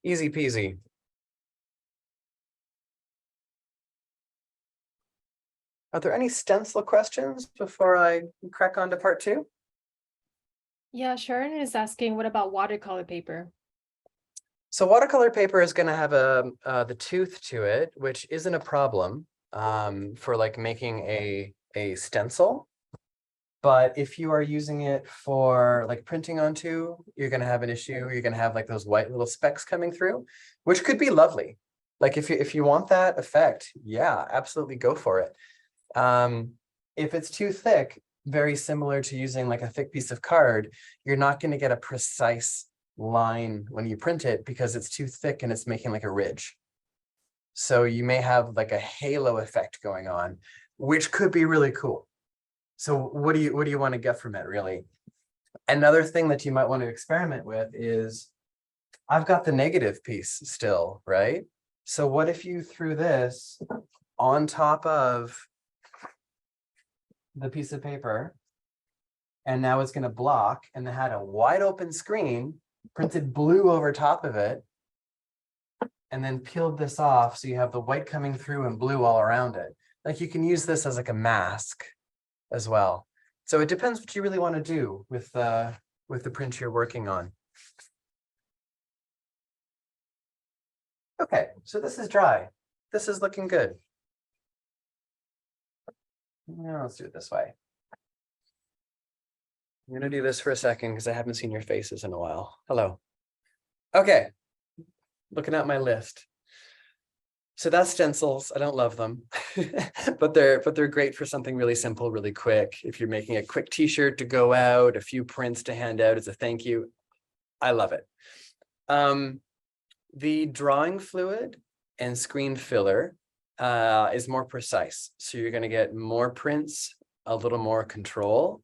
Easy peasy. Are there any stencil questions before I crack on to part two? Yeah, Sharon is asking, what about watercolor paper? So watercolor paper is going to have the tooth to it, which isn't a problem for like making a stencil. But if you are using it for like printing onto, you're going to have an issue. You're going to have like those white little specks coming through, which could be lovely. Like if you want that effect, yeah, absolutely go for it. If it's too thick, very similar to using like a thick piece of card, you're not going to get a precise line when you print it because it's too thick and it's making like a ridge. So you may have like a halo effect going on, which could be really cool. So what do you want to get from it, really? Another thing that you might want to experiment with is, I've got the negative piece still, right? So what if you threw this on top of the piece of paper, and now it's going to block, and it had a wide open screen, printed blue over top of it, and then peeled this off so you have the white coming through and blue all around it. Like you can use this as like a mask as well. So it depends what you really want to do with the print you're working on. Okay, so this is dry. This is looking good. Now let's do it this way. I'm gonna do this for a second because I haven't seen your faces in a while. Hello. Okay, looking at my list. So that's stencils. I don't love them, but they're great for something really simple, really quick. If you're making a quick t-shirt to go out, a few prints to hand out as a thank you, I love it. The drawing fluid and screen filler is more precise. So you're going to get more prints, a little more control,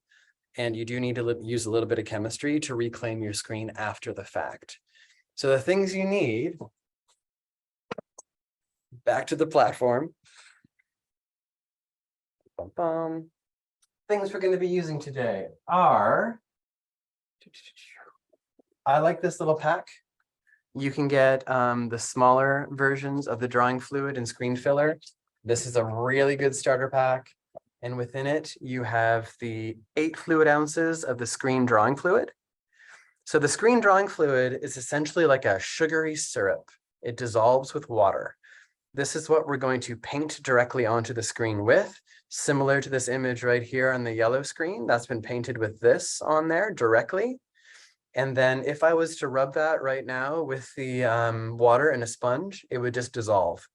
and you do need to use a little bit of chemistry to reclaim your screen after the fact. So the things you need, back to the platform. Things we're going to be using today are, I like this little pack. You can get the smaller versions of the drawing fluid and screen filler. This is a really good starter pack. And within it, you have the 8 fluid ounces of the screen drawing fluid. So the screen drawing fluid is essentially like a sugary syrup. It dissolves with water. This is what we're going to paint directly onto the screen with, similar to this image right here on the yellow screen. That's been painted with this on there directly. And then if I was to rub that right now with the water and a sponge, it would just dissolve.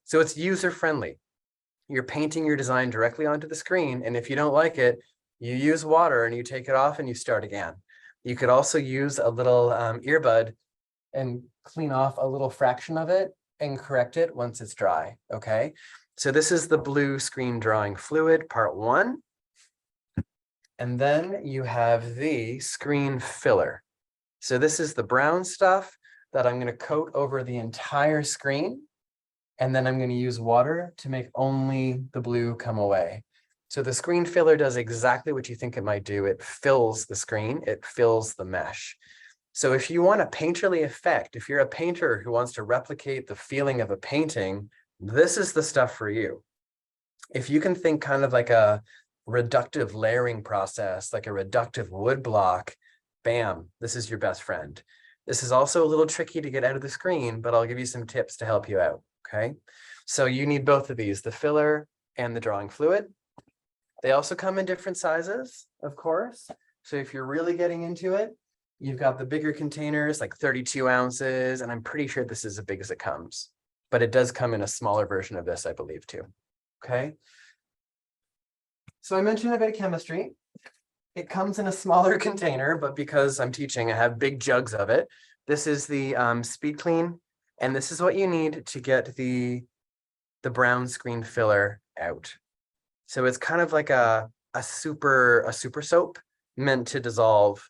So it's user-friendly. You're painting your design directly onto the screen, and if you don't like it, you use water and you take it off and you start again. You could also use a little earbud and clean off a little fraction of it and correct it once it's dry, okay? So this is the blue screen drawing fluid, part 1. And then you have the screen filler. So this is the brown stuff that I'm going to coat over the entire screen. And then I'm going to use water to make only the blue come away. So the screen filler does exactly what you think it might do. It fills the screen, it fills the mesh. So if you want a painterly effect, if you're a painter who wants to replicate the feeling of a painting, this is the stuff for you. If you can think kind of like a reductive layering process, like a reductive wood block, bam, this is your best friend. This is also a little tricky to get out of the screen, but I'll give you some tips to help you out, okay? So you need both of these, the filler and the drawing fluid. They also come in different sizes, of course. So if you're really getting into it, you've got the bigger containers, like 32 ounces, and I'm pretty sure this is as big as it comes. But it does come in a smaller version of this, I believe, too, okay? So I mentioned a bit of chemistry. It comes in a smaller container, but because I'm teaching, I have big jugs of it. This is the Speed Clean, and this is what you need to get the brown screen filler out. So it's kind of like a super soap meant to dissolve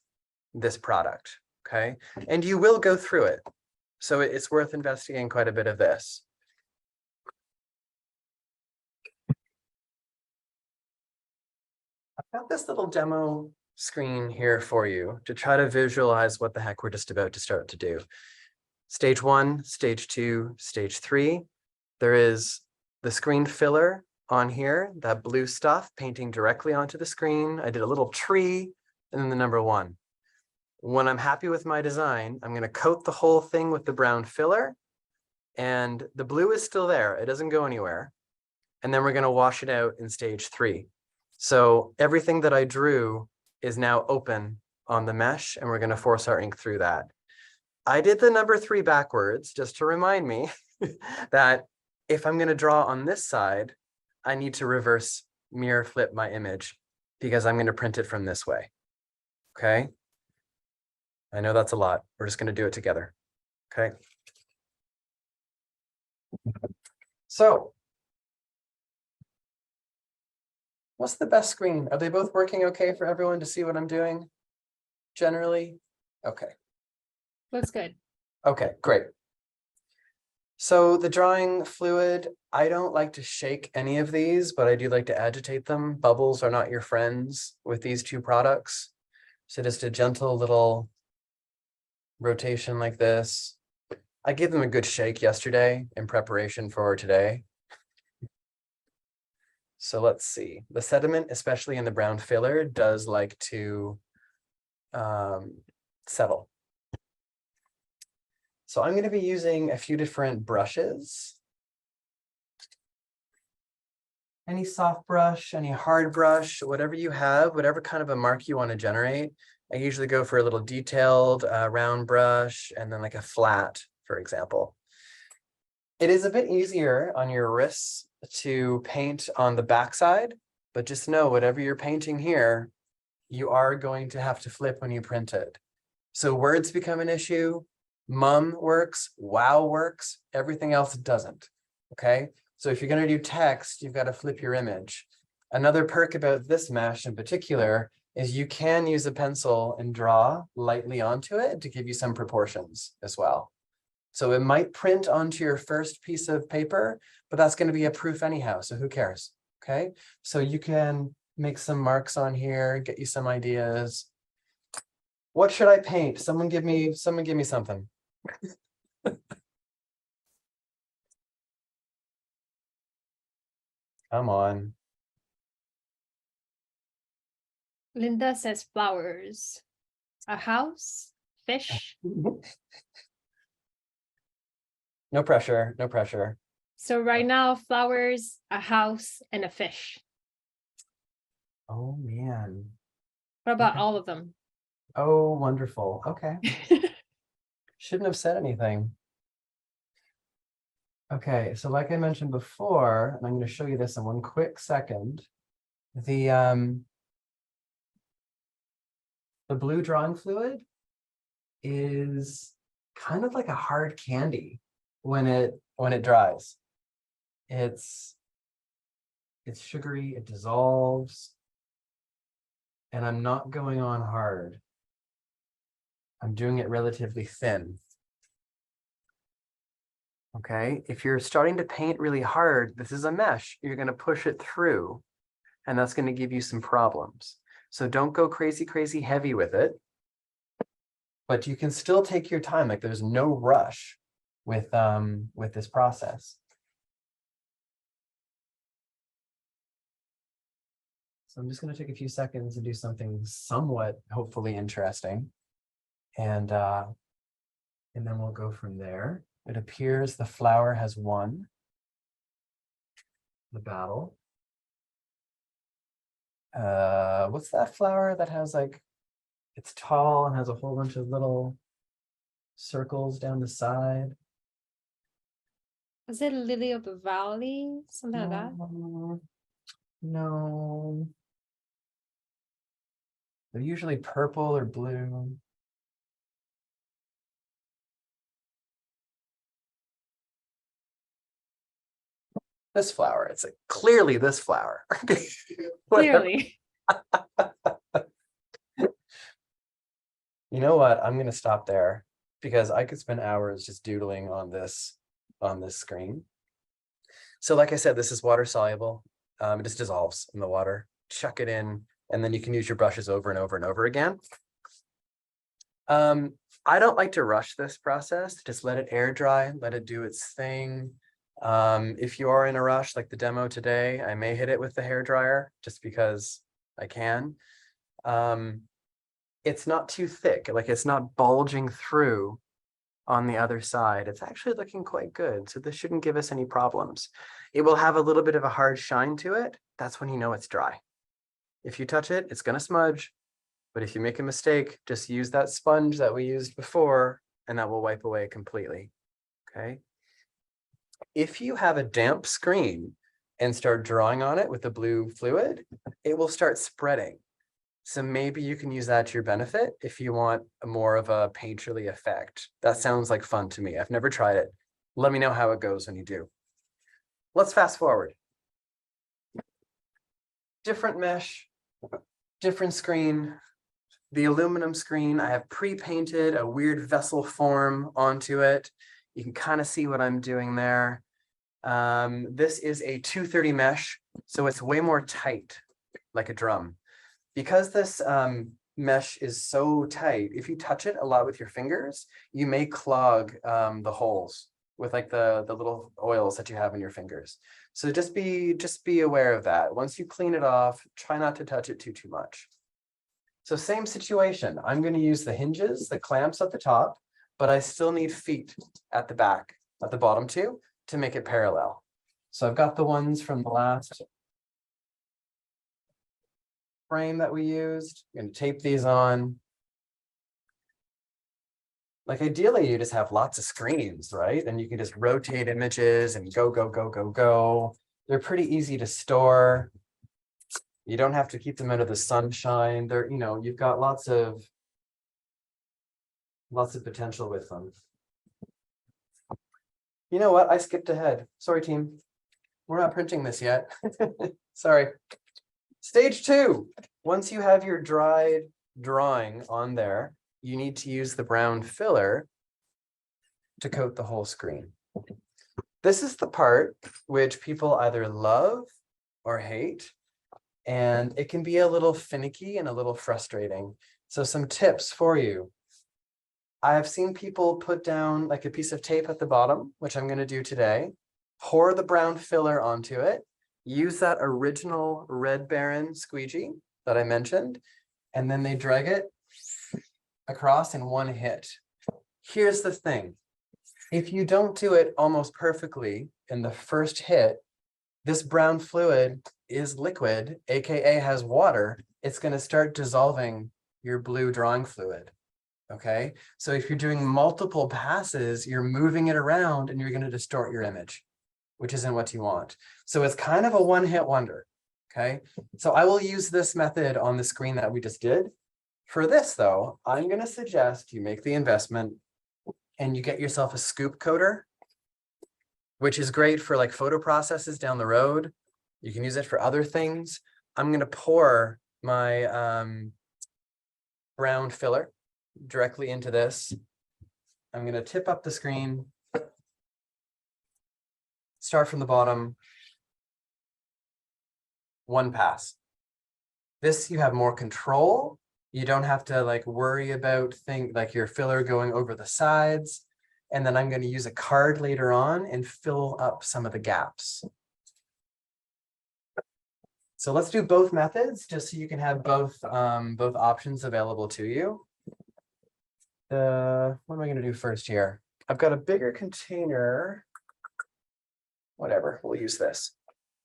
this product, okay? And you will go through it. So it's worth investigating quite a bit of this. I've got this little demo screen here for you to try to visualize what the heck we're just about to start to do. Stage 1, stage 2, stage 3. There is the screen filler on here, that blue stuff painting directly onto the screen. I did a little tree and then the number 1. when I'm happy with my design, I'm going to coat the whole thing with the brown filler, and the blue is still there. It doesn't go anywhere. And then we're going to wash it out in stage 3. So everything that I drew is now open on the mesh, and we're going to force our ink through that. I did the number 3 backwards just to remind me that if I'm going to draw on this side, I need to reverse mirror flip my image because I'm going to print it from this way. Okay. I know that's a lot. We're just going to do it together. Okay. So what's the best screen? Are they both working okay for everyone to see what I'm doing generally? Okay. Looks good. Okay, great. So the drawing fluid, I don't like to shake any of these, but I do like to agitate them. Bubbles are not your friends with these 2 products. So just a gentle little rotation like this. I gave them a good shake yesterday in preparation for today. So let's see. The sediment, especially in the brown filler, does like to settle. So I'm going to be using a few different brushes. Any soft brush, any hard brush, whatever you have, whatever kind of a mark you want to generate. I usually go for a little detailed round brush and then like a flat, for example. It is a bit easier on your wrists to paint on the backside, but just know whatever you're painting here, you are going to have to flip when you print it. So words become an issue. Mum works, wow works, everything else doesn't. Okay. So if you're going to do text, you've got to flip your image. Another perk about this mesh in particular is you can use a pencil and draw lightly onto it to give you some proportions as well. So it might print onto your first piece of paper, but that's going to be a proof anyhow. So who cares? Okay. So you can make some marks on here, get you some ideas. What should I paint? Someone give me something. Come on. Linda says flowers. A house, fish. No pressure, no pressure. So right now, flowers, a house, and a fish. Oh man. What about Okay. all of them? Oh, wonderful. Okay. Shouldn't have said anything. Okay, so like I mentioned before, and I'm going to show you this in one quick second, the blue drawing fluid is kind of like a hard candy when it dries. It's sugary, it dissolves, and I'm not going on hard. I'm doing it relatively thin. Okay, if you're starting to paint really hard, this is a mesh. You're going to push it through, and that's going to give you some problems. So don't go crazy, crazy heavy with it, but you can still take your time. Like there's no rush with this process. So I'm just going to take a few seconds and do something somewhat, hopefully interesting, and then we'll go from there. It appears the flower has won the battle. What's that flower that has like, it's tall and has a whole bunch of little circles down the side? Is it lily of the valley? Something like that? No. They're usually purple or blue. This flower, it's like clearly this flower. Clearly. You know what? I'm gonna stop there because I could spend hours just doodling on this screen. So like I said, this is water soluble. It just dissolves in the water. Chuck it in, and then you can use your brushes over and over and over again. I don't like to rush this process. Just let it air dry, let it do its thing. If you are in a rush, like the demo today, I may hit it with the hair dryer just because I can. it's not too thick, like it's not bulging through on the other side. It's actually looking quite good. So this shouldn't give us any problems. It will have a little bit of a hard shine to it. That's when you know it's dry. If you touch it, it's gonna smudge. But if you make a mistake, just use that sponge that we used before and that will wipe away completely, okay? If you have a damp screen and start drawing on it with the blue fluid, it will start spreading. So maybe you can use that to your benefit if you want more of a painterly effect. That sounds like fun to me. I've never tried it. Let me know how it goes when you do. Let's fast forward. Different mesh, different screen. The aluminum screen, I have pre-painted a weird vessel form onto it. You can kind of see what I'm doing there. This is a 230 mesh, so it's way more tight, like a drum. Because this mesh is so tight, if you touch it a lot with your fingers, you may clog the holes with like the little oils that you have in your fingers. So just be aware of that. Once you clean it off, try not to touch it too much. So same situation, I'm going to use the hinges, the clamps at the top, but I still need feet at the back, at the bottom too, to make it parallel. So I've got the ones from the last frame that we used. I'm going to tape these on. Like ideally, you just have lots of screens, right? And you can just rotate images and go. They're pretty easy to store. You don't have to keep them out of the sunshine. They're, you know, you've got lots of potential with them. You know what? I skipped ahead. Sorry, team. We're not printing this yet. Sorry. Stage 2. Once you have your dried drawing on there, you need to use the brown filler to coat the whole screen. This is the part which people either love or hate. And it can be a little finicky and a little frustrating. So some tips for you. I've seen people put down like a piece of tape at the bottom, which I'm going to do today, pour the brown filler onto it, use that original Red Baron squeegee that I mentioned, and then they drag it across in one hit. Here's the thing. If you don't do it almost perfectly in the first hit, this brown fluid is liquid, AKA has water. It's going to start dissolving your blue drawing fluid. Okay, so if you're doing multiple passes, you're moving it around and you're going to distort your image, which isn't what you want. So it's kind of a one-hit wonder. Okay, so I will use this method on the screen that we just did. For this though, I'm going to suggest you make the investment and you get yourself a scoop coater, which is great for like photo processes down the road. You can use it for other things. I'm going to pour my brown filler directly into this. I'm going to tip up the screen, start from the bottom, one pass. This, you have more control. You don't have to like worry about like your filler going over the sides. And then I'm going to use a card later on and fill up some of the gaps. So let's do both methods just so you can have both options available to you. What am I going to do first here? I've got a bigger container. Whatever, we'll use this.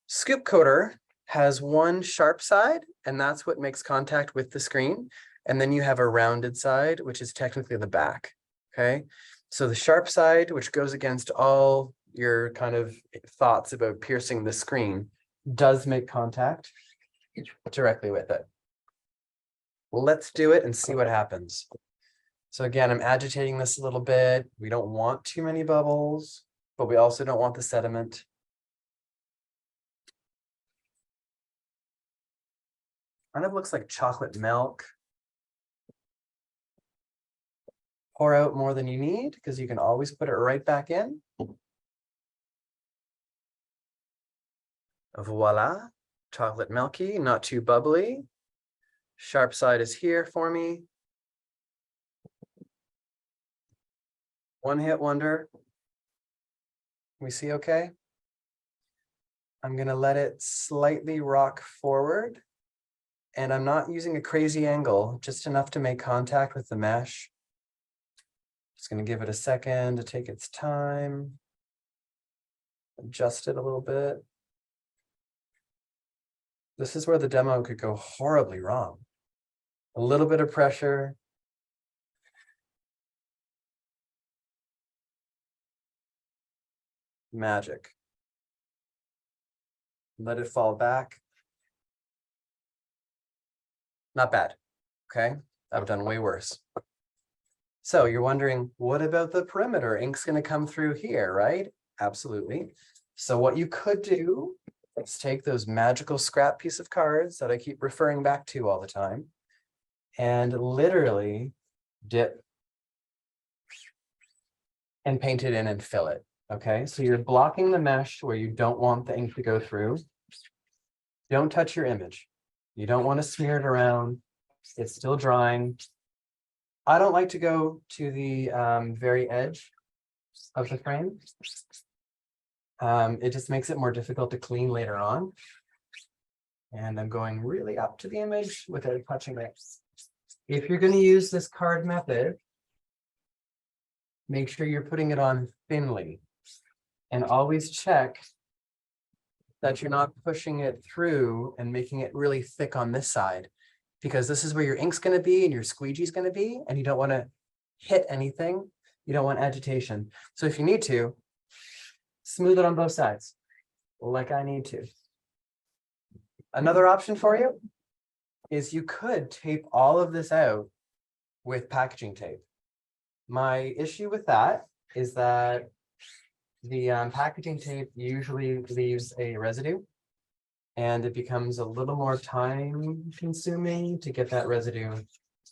Scoop coater has one sharp side, and that's what makes contact with the screen. And then you have a rounded side, which is technically the back. Okay, so the sharp side, which goes against all your kind of thoughts about piercing the screen, does make contact directly with it. Well, let's do it and see what happens. So again, I'm agitating this a little bit. We don't want too many bubbles, but we also don't want the sediment. Kind of looks like chocolate milk. Pour out more than you need because you can always put it right back in. Voila, chocolate milky, not too bubbly. Sharp side is here for me. One hit wonder. We see okay? I'm going to let it slightly rock forward And I'm not using a crazy angle, just enough to make contact with the mesh. Just going to give it a second to take its time. Adjust it a little bit. This is where the demo could go horribly wrong. A little bit of pressure. Magic. Let it fall back. Not bad. Okay, I've done way worse. So you're wondering, what about the perimeter? Ink's going to come through here, right? Absolutely. So what you could do is take those magical scrap piece of cards that I keep referring back to all the time and literally dip and paint it in and fill it. Okay, so you're blocking the mesh where you don't want the ink to go through. Don't touch your image. You don't want to smear it around. It's still drying. I don't like to go to the very edge of the frame. It just makes it more difficult to clean later on. And I'm going really up to the image without touching it. If you're going to use this card method, make sure you're putting it on thinly. And always check that you're not pushing it through and making it really thick on this side, because this is where your ink's going to be and your squeegee is going to be, and you don't want to hit anything. You don't want agitation. So if you need to, smooth it on both sides, like I need to. Another option for you is you could tape all of this out with packaging tape. My issue with that is that the packaging tape usually leaves a residue, and it becomes a little more time consuming to get that residue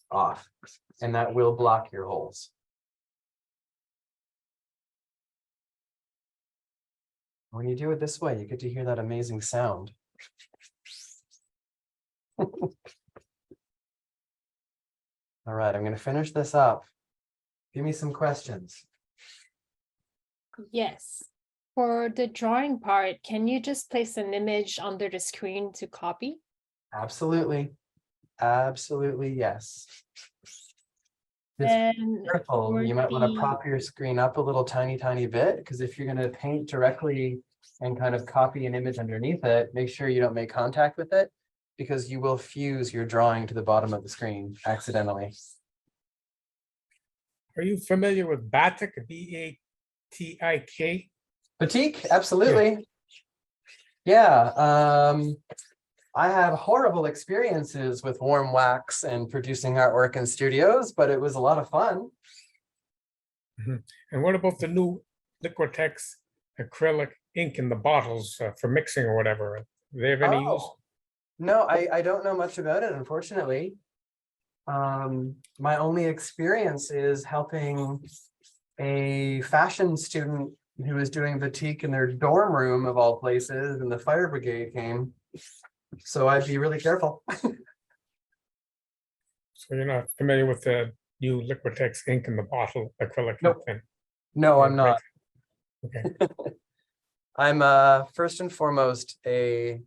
off, and that will block your holes. When you do it this way, you get to hear that amazing sound. All right, I'm going to finish this up. Give me some questions. Yes. For the drawing part, can you just place an image under the screen to copy? Absolutely. Absolutely, yes. Just And careful, for you might want to the prop your screen up a little tiny bit, because if you're going to paint directly and kind of copy an image underneath it, make sure you don't make contact with it, because you will fuse your drawing to the bottom of the screen accidentally. Are you familiar with Batik, B-A-T-I-K? Batik, absolutely. Yeah, I have horrible experiences with warm wax and producing artwork in studios, but it was a lot of fun. And what about the new Liquitex acrylic ink in the bottles for mixing or whatever? Do they have any use? Oh, no, I don't know much about it, unfortunately. My only experience is helping a fashion student who was doing batik in their dorm room of all places, and the fire brigade came. So I'd be really careful. So you're not familiar with the new Liquitex ink in the bottle acrylic? Nope. Ink? No, I'm not. Okay. I'm first and foremost a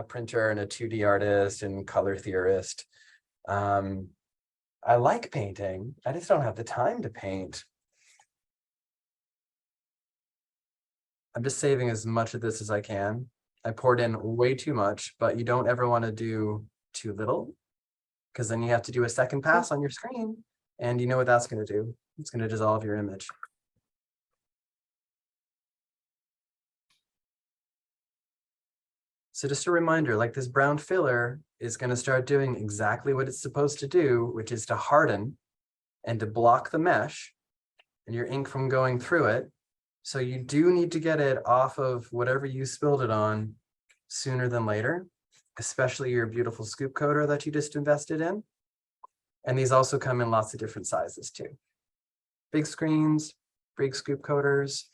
printer and a 2D artist and color theorist. I like painting. I just don't have the time to paint. I'm just saving as much of this as I can. I poured in way too much, but you don't ever want to do too little, because then you have to do a second pass on your screen, and you know what that's going to do. It's going to dissolve your image. So just a reminder, like this brown filler is going to start doing exactly what it's supposed to do, which is to harden and to block the mesh and your ink from going through it. So you do need to get it off of whatever you spilled it on sooner than later, especially your beautiful scoop coater that you just invested in. And these also come in lots of different sizes too. Big screens, big scoop coaters.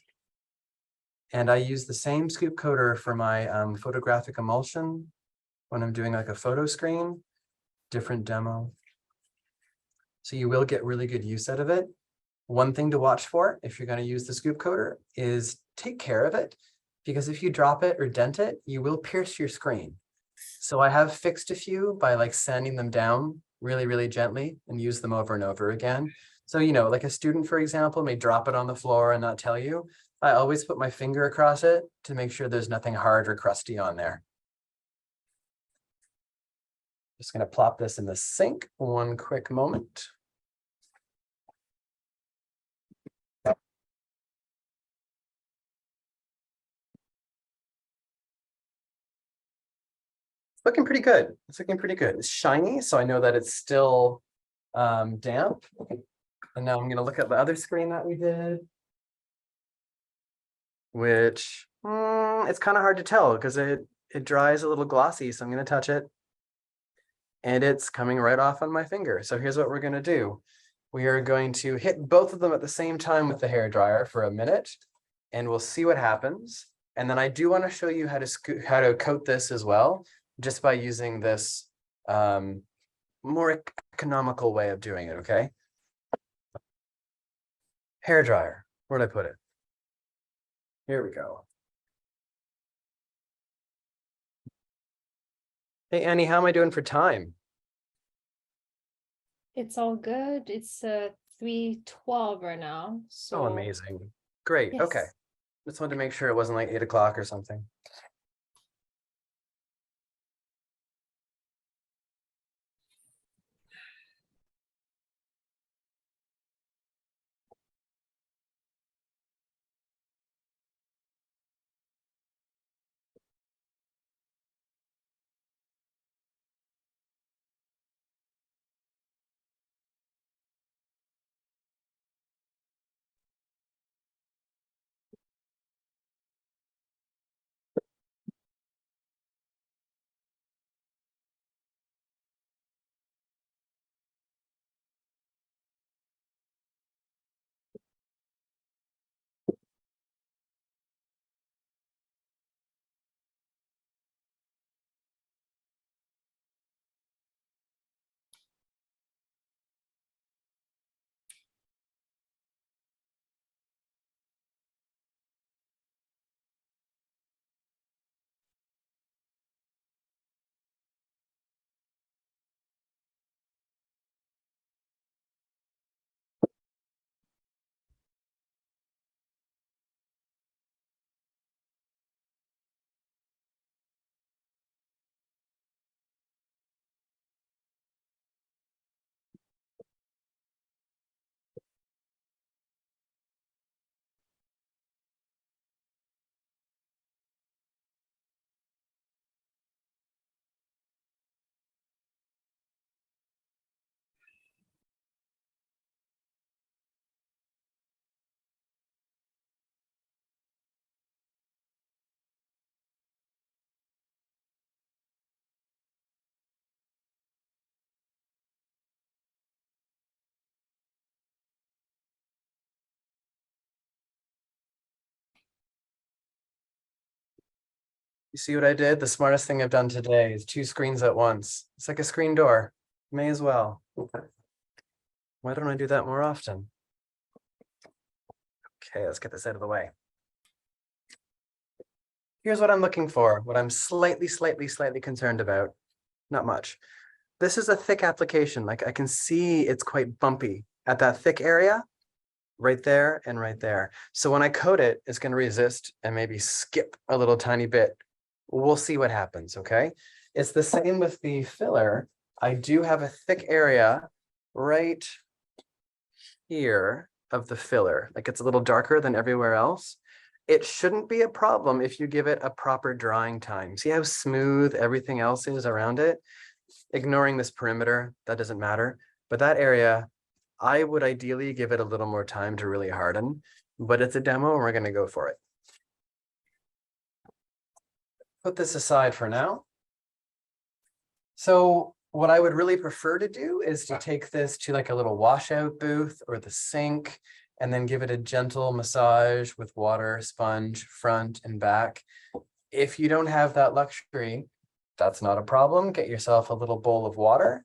And I use the same scoop coater for my photographic emulsion when I'm doing like a photo screen, different demo. So you will get really good use out of it. One thing to watch for if you're going to use the scoop coater is take care of it, because if you drop it or dent it, you will pierce your screen. So I have fixed a few by like sanding them down really, really gently and use them over and over again. So, you know, like a student, for example, may drop it on the floor and not tell you. I always put my finger across it to make sure there's nothing hard or crusty on there. Just going to plop this in the sink one quick moment. Looking pretty good. It's looking pretty good. It's shiny, so I know that it's still damp. And now I'm going to look at the other screen that we did, which it's kind of hard to tell because it dries a little glossy. So I'm going to touch it, and it's coming right off on my finger. So here's what we're going to do. We are going to hit both of them at the same time with the hairdryer for a minute, and we'll see what happens. And then I do want to show you how to coat this as well, just by using this more economical way of doing it, okay? Hairdryer, where'd I put it? Here we go. Hey, Annie, how am I doing for time? It's all good. It's 3:12 right now. So Oh, amazing. Great, okay. yes. Just wanted to make sure it wasn't like 8 o'clock or something. You see what I did? The smartest thing I've done today is 2 screens at once. It's like a screen door. May as well. Why don't I do that more often? Okay, let's get this out of the way. Here's what I'm looking for, what I'm slightly concerned about. Not much. This is a thick application. Like I can see it's quite bumpy at that thick area, right there and right there. So when I coat it, it's going to resist and maybe skip a little tiny bit. We'll see what happens, okay? It's the same with the filler. I do have a thick area right here of the filler. Like it's a little darker than everywhere else. It shouldn't be a problem if you give it a proper drying time. See how smooth everything else is around it? Ignoring this perimeter, that doesn't matter. But that area, I would ideally give it a little more time to really harden, but it's a demo and we're going to go for it. Put this aside for now. So what I would really prefer to do is to take this to like a little washout booth or the sink and then give it a gentle massage with water, sponge, front and back. If you don't have that luxury, that's not a problem. Get yourself a little bowl of water.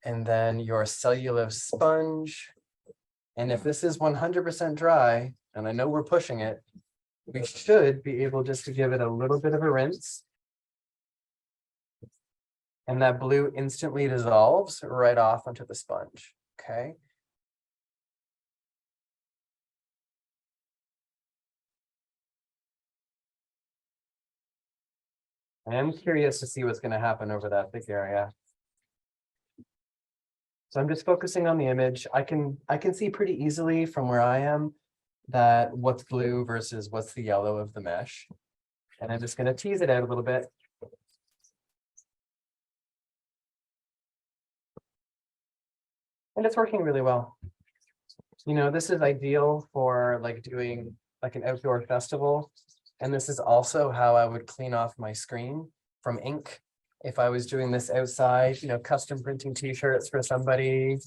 And then your cellulose sponge. And if this is 100% dry, and I know we're pushing it, we should be able just to give it a little bit of a rinse And that blue instantly dissolves right off onto the sponge, okay? I am curious to see what's going to happen over that big area. So I'm just focusing on the image. I can see pretty easily from where I am that what's blue versus what's the yellow of the mesh. And I'm just going to tease it out a little bit. And it's working really well. You know, this is ideal for like doing like an outdoor festival. And this is also how I would clean off my screen from ink. If I was doing this outside, you know, custom printing t-shirts for somebody.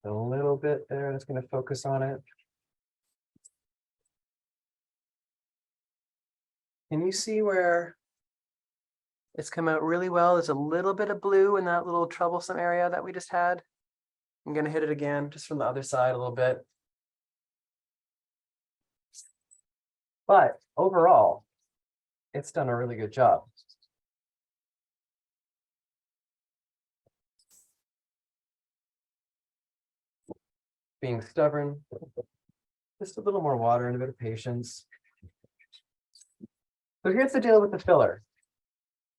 A little bit there, that's going to focus on it. Can you see where it's come out really well? There's a little bit of blue in that little troublesome area that we just had. I'm going to hit it again, just from the other side a little bit. But overall, it's done a really good job. Being stubborn, just a little more water and a bit of patience. So here's the deal with the filler.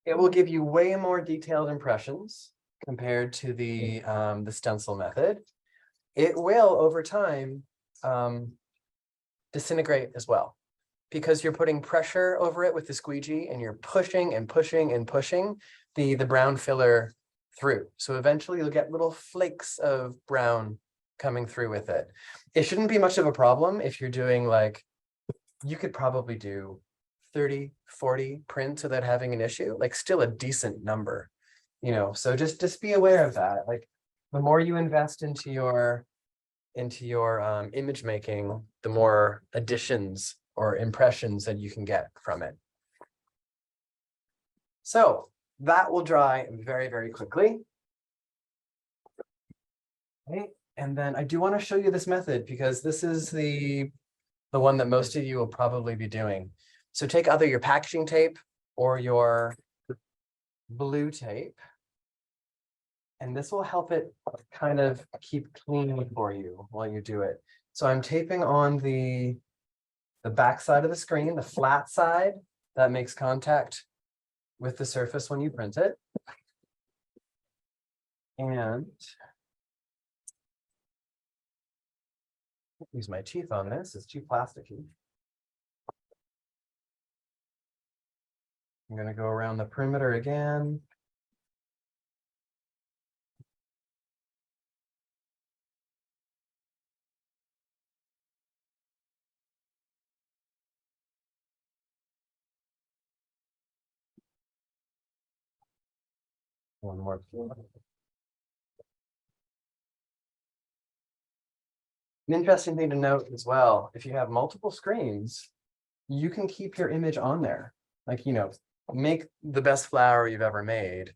It will give you way more detailed impressions compared to the stencil method. It will, over time, disintegrate as well, because you're putting pressure over it with the squeegee and you're pushing and pushing and pushing the brown filler through. So eventually you'll get little flakes of brown coming through with it. It shouldn't be much of a problem if you're doing like, you could probably do 30, 40 prints without having an issue, like still a decent number, you know, so just be aware of that. Like the more you invest into your image making, the more additions or impressions that you can get from it. So that will dry very, very quickly. Okay. And then I do want to show you this method because this is the one that most of you will probably be doing. So take either your packaging tape or your blue tape, and this will help it kind of keep clean for you while you do it. So I'm taping on the back side of the screen, the flat side that makes contact with the surface when you print it. And use my teeth on this, it's too plasticky. I'm going to go around the perimeter again. One more. An interesting thing to note as well, if you have multiple screens, you can keep your image on there. Like, you know, make the best flower you've ever made,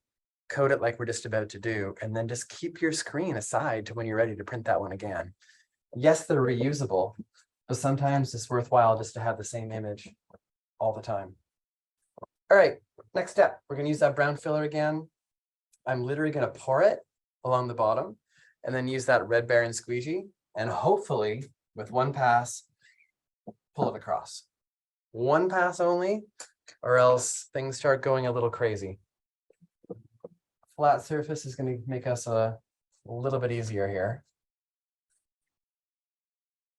coat it like we're just about to do, and then just keep your screen aside to when you're ready to print that one again. Yes, they're reusable, but sometimes it's worthwhile just to have the same image all the time. All right, next step, we're going to use that brown filler again. I'm literally going to pour it along the bottom and then use that Red Baron squeegee and hopefully with one pass, pull it across. One pass only, or else things start going a little crazy. Flat surface is going to make us a little bit easier here.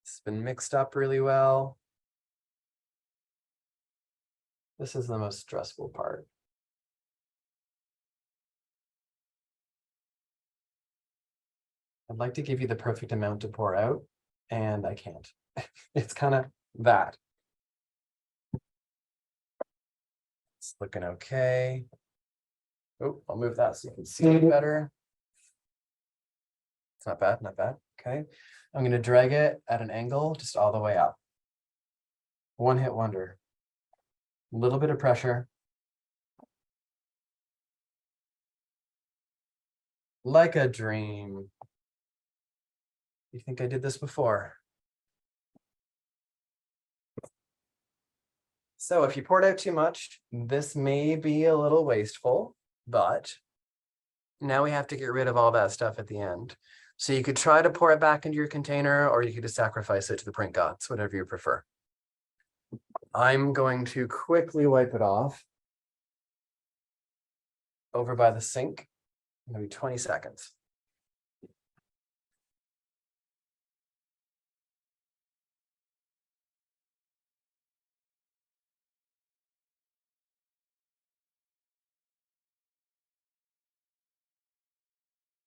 It's been mixed up really well. This is the most stressful part. I'd like to give you the perfect amount to pour out, and I can't. It's kind of that. It's looking okay. Oh, I'll move that so you can see it better. It's not bad, not bad. Okay. I'm going to drag it at an angle just all the way up. One hit wonder. A little bit of pressure. Like a dream. You think I did this before? So if you poured out too much, this may be a little wasteful, but now we have to get rid of all that stuff at the end. So you could try to pour it back into your container, or you could just sacrifice it to the print gods, whatever you prefer. I'm going to quickly wipe it off over by the sink, maybe 20 seconds.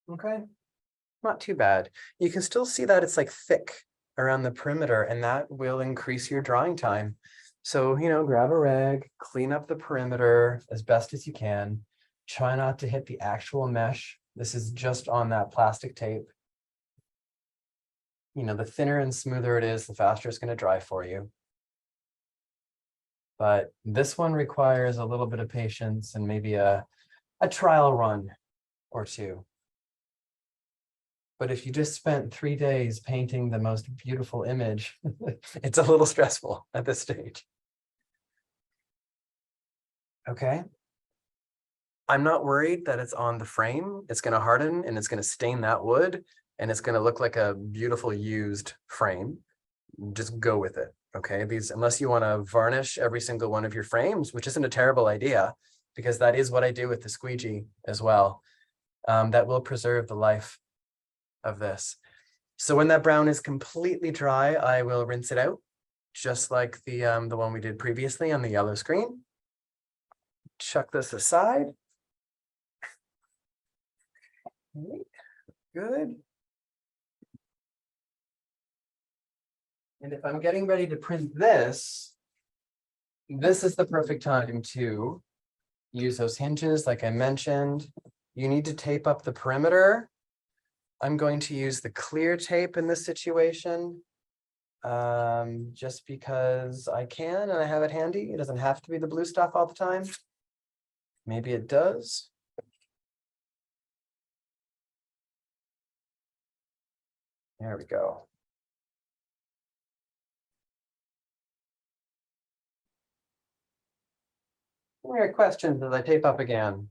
Okay, not too bad. You can still see that it's like thick around the perimeter, and that will increase your drying time. So, you know, grab a rag, clean up the perimeter as best as you can. Try not to hit the actual mesh. This is just on that plastic tape. You know, the thinner and smoother it is, the faster it's going to dry for you. But this one requires a little bit of patience and maybe a trial run or two. But if you just spent 3 days painting the most beautiful image, it's a little stressful at this stage. Okay. I'm not worried that it's on the frame. It's going to harden and it's going to stain that wood and it's going to look like a beautiful used frame. Just go with it. Okay. These, unless you want to varnish every single one of your frames, which isn't a terrible idea, because that is what I do with the squeegee as well. That will preserve the life of this. So when that brown is completely dry, I will rinse it out, just like the one we did previously on the yellow screen. Chuck this aside. Good. And if I'm getting ready to print this, this is the perfect time to use those hinges like I mentioned. You need to tape up the perimeter. I'm going to use the clear tape in this situation, just because I can and I have it handy. It doesn't have to be the blue stuff all the time. Maybe it does. There we go. Any questions as I tape up again?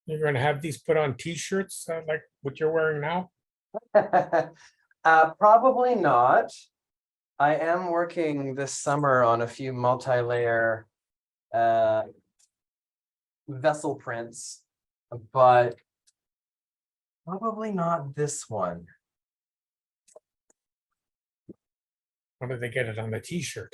You're going to have these put on t-shirts like what you're wearing now? Probably not. I am working this summer on a few multi-layer vessel prints, but probably not this one. How do they get it on the t-shirt?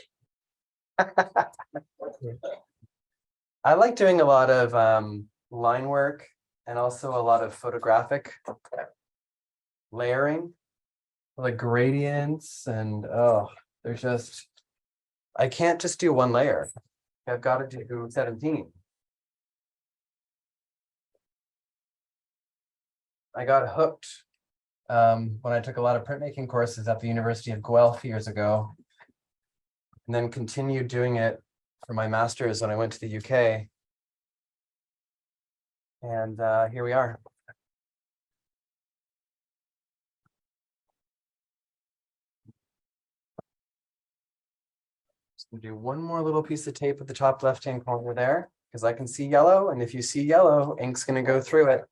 I like doing a lot of line work and also a lot of photographic layering, like gradients, and oh, there's just, I can't just do one layer. I've got to do 17. I got hooked when I took a lot of printmaking courses at the University of Guelph years ago, and then continued doing it for my master's when I went to the UK. And here we are. Just gonna do one more little piece of tape at the top left-hand corner there, because I can see yellow, and if you see yellow, ink's gonna go through it.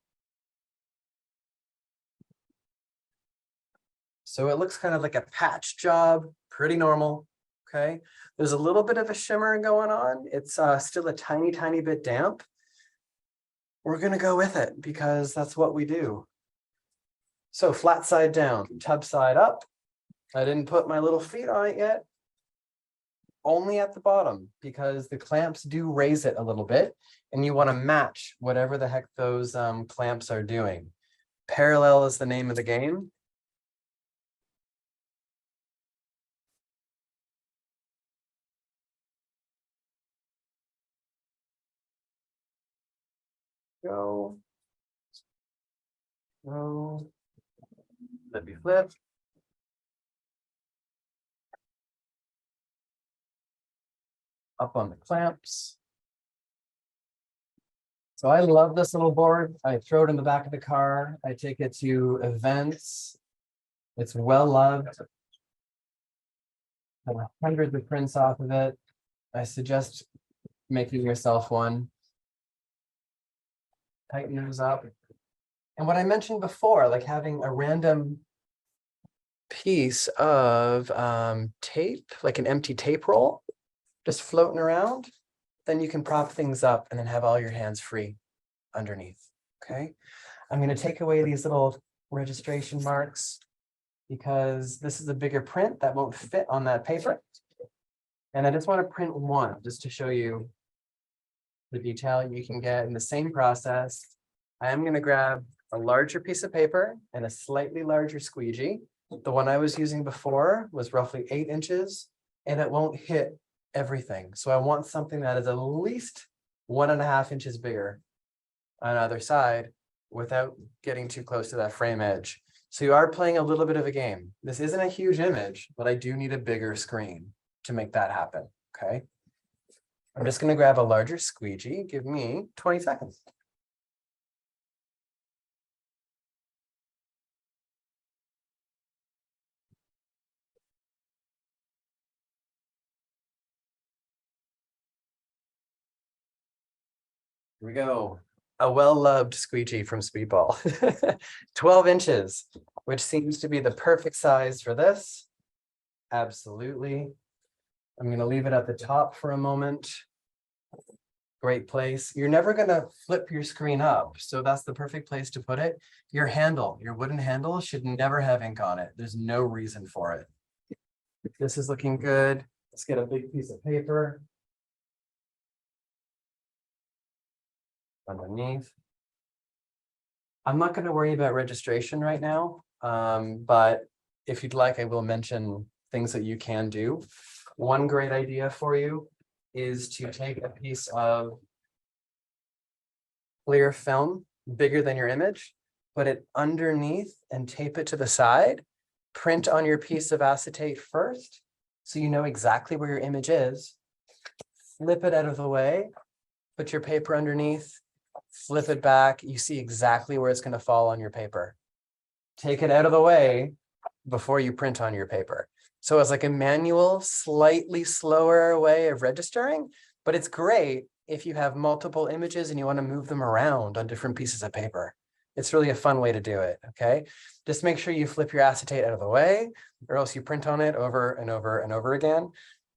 So it looks kind of like a patch job, pretty normal, okay? There's a little bit of a shimmer going on. It's still a tiny, tiny bit damp. We're gonna go with it because that's what we do. So flat side down, tub side up. I didn't put my little feet on it yet. Only at the bottom, because the clamps do raise it a little bit, and you want to match whatever the heck those clamps are doing. Parallel is the name of the game. Go. Go. Let me flip. Up on the clamps. So I love this little board. I throw it in the back of the car. I take it to events. It's well loved. There are hundreds of prints off of it. I suggest making yourself one. Tighten those up. And what I mentioned before, like having a random piece of tape, like an empty tape roll, just floating around, then you can prop things up and then have all your hands free underneath, okay? I'm gonna take away these little registration marks because this is a bigger print that won't fit on that paper. And I just wanna print one just to show you the detail you can get in the same process. I am gonna grab a larger piece of paper and a slightly larger squeegee. The one I was using before was roughly 8 inches and it won't hit everything. So I want something that is at least 1.5 inches bigger on either side without getting too close to that frame edge. So you are playing a little bit of a game. This isn't a huge image, but I do need a bigger screen to make that happen, okay? I'm just gonna grab a larger squeegee. Give me 20 seconds. Here we go. A well-loved squeegee from Speedball. 12 inches, which seems to be the perfect size for this. Absolutely. I'm going to leave it at the top for a moment. Great place. You're never going to flip your screen up, so that's the perfect place to put it. Your handle, your wooden handle should never have ink on it. There's no reason for it. This is looking good. Let's get a big piece of paper. Underneath. I'm not going to worry about registration right now, but if you'd like, I will mention things that you can do. One great idea for you is to take a piece of clear film, bigger than your image, put it underneath and tape it to the side. Print on your piece of acetate first, so you know exactly where your image is. Flip it out of the way, put your paper underneath, flip it back, you see exactly where it's going to fall on your paper. Take it out of the way before you print on your paper. So it's like a manual, slightly slower way of registering, but it's great if you have multiple images and you want to move them around on different pieces of paper. It's really a fun way to do it, okay? Just make sure you flip your acetate out of the way, or else you print on it over and over and over again,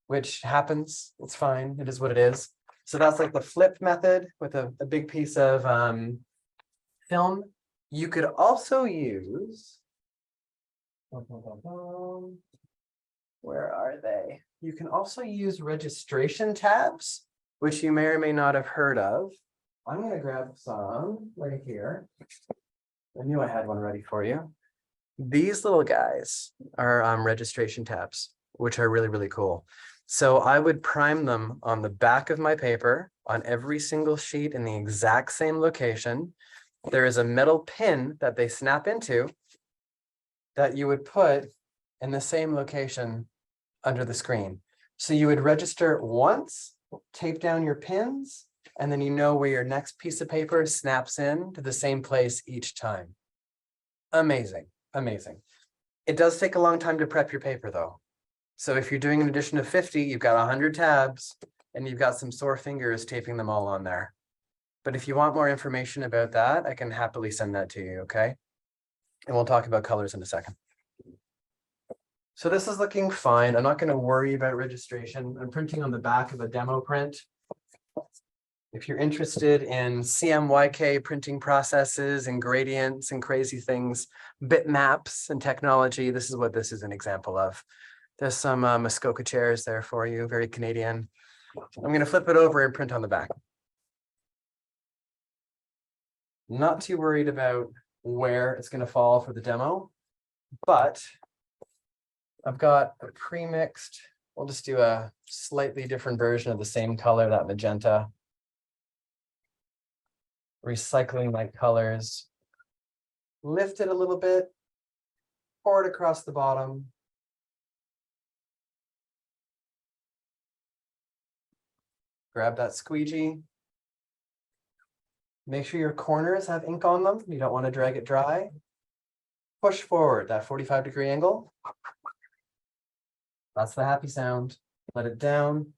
which happens. It's fine. It is what it is. So that's like the flip method with a big piece of film. You could also use, where are they? You can also use registration tabs, which you may or may not have heard of. I'm going to grab some right here. I knew I had one ready for you. These little guys are registration tabs, which are really, really cool. So I would prime them on the back of my paper on every single sheet in the exact same location. There is a metal pin that they snap into that you would put in the same location under the screen. So you would register once, tape down your pins, and then you know where your next piece of paper snaps in to the same place each time. Amazing, amazing. It does take a long time to prep your paper though. So if you're doing an edition of 50, you've got 100 tabs and you've got some sore fingers taping them all on there. But if you want more information about that, I can happily send that to you, okay? And we'll talk about colors in a second. So this is looking fine. I'm not going to worry about registration. I'm printing on the back of a demo print. If you're interested in CMYK printing processes and gradients and crazy things, bitmaps and technology, this is what this is an example of. There's some Muskoka chairs there for you, very Canadian. I'm going to flip it over and print on the back. Not too worried about where it's going to fall for the demo, but I've got a pre-mixed. We'll just do a slightly different version of the same color, that magenta. Recycling my colors. Lift it a little bit, pour it across the bottom. Grab that squeegee. Make sure your corners have ink on them. You don't want to drag it dry. push forward that 45-degree angle. That's the happy sound. Let it down,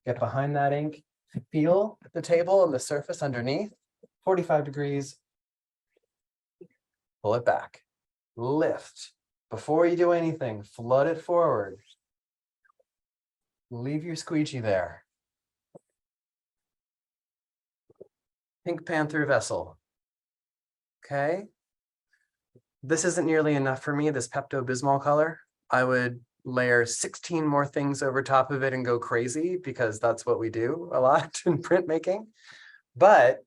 get behind that ink, feel the table and the surface underneath, 45 degrees. Pull it back, lift. Before you do anything, flood it forward. Leave your squeegee there. Pink Panther vessel. Okay. This isn't nearly enough for me, this Pepto-Bismol color. I would layer 16 more things over top of it and go crazy because that's what we do a lot in printmaking. But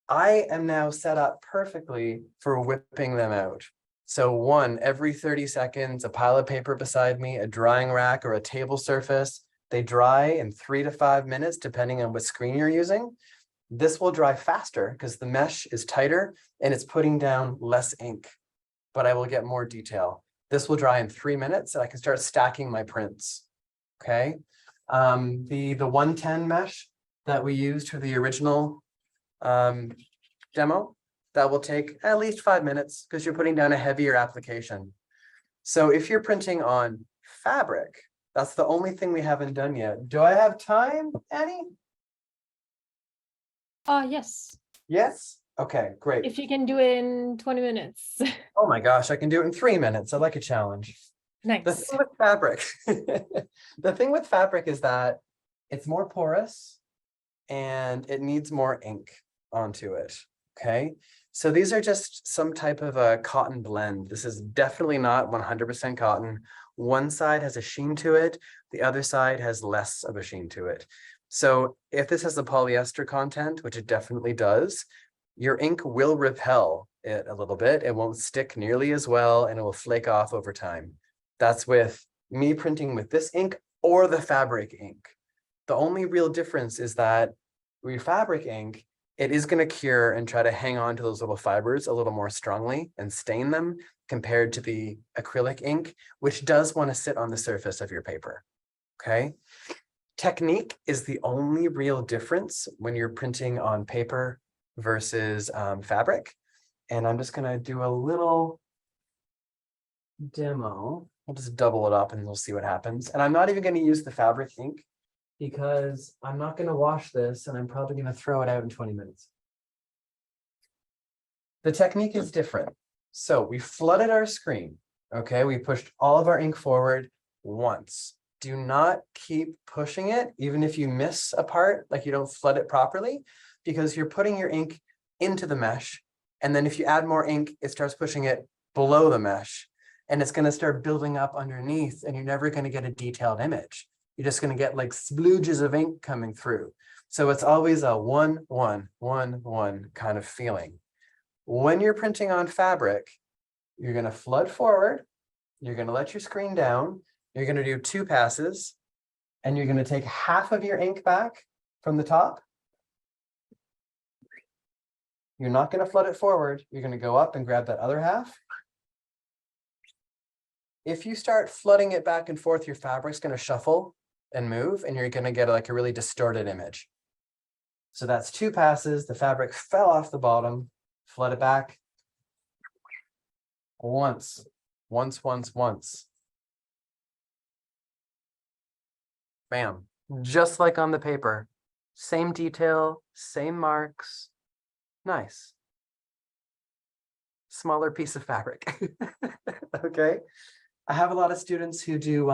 I am now set up perfectly for whipping them out. So one, every 30 seconds, a pile of paper beside me, a drying rack or a table surface. They dry in 3 to 5 minutes, depending on what screen you're using. This will dry faster because the mesh is tighter and it's putting down less ink, but I will get more detail. This will dry in 3 minutes and I can start stacking my prints, okay? The 110 mesh that we used for the original demo, that will take at least 5 minutes because you're putting down a heavier application. So if you're printing on fabric, that's the only thing we haven't done yet. Do I have time, Annie? Yes. Yes? Okay, great. If you can do it in 20 minutes. Oh my gosh, I can do it in 3 minutes. I like a challenge. The Nice. thing with fabric, the thing with fabric is that it's more porous and it needs more ink onto it, okay? So these are just some type of a cotton blend. This is definitely not 100% cotton. One side has a sheen to it, the other side has less of a sheen to it. So if this has the polyester content, which it definitely does, your ink will repel it a little bit. It won't stick nearly as well and it will flake off over time. That's with me printing with this ink or the fabric ink. The only real difference is that with fabric ink, it is going to cure and try to hang on to those little fibers a little more strongly and stain them compared to the acrylic ink, which does want to sit on the surface of your paper, okay? Technique is the only real difference when you're printing on paper versus fabric. And I'm just going to do a little demo. We'll just double it up and we'll see what happens. And I'm not even going to use the fabric ink because I'm not going to wash this and I'm probably going to throw it out in 20 minutes. The technique is different. So we flooded our screen. Okay, we pushed all of our ink forward once. Do not keep pushing it, even if you miss a part, like you don't flood it properly, because you're putting your ink into the mesh. And then if you add more ink, it starts pushing it below the mesh. And it's going to start building up underneath, and you're never going to get a detailed image. You're just going to get like splooges of ink coming through. So it's always a 1, 1, 1, 1 kind of feeling. When you're printing on fabric, you're going to flood forward. You're going to let your screen down. You're going to do 2 passes, and you're going to take half of your ink back from the top. You're not going to flood it forward. You're going to go up and grab that other half. If you start flooding it back and forth, your fabric's going to shuffle and move, and you're going to get like a really distorted image. So that's 2 passes. The fabric fell off the bottom. Flood it back. Once, once, once, once. Bam. Just like on the paper. Same detail, same marks. Nice. Smaller piece of fabric. Okay. I have a lot of students who do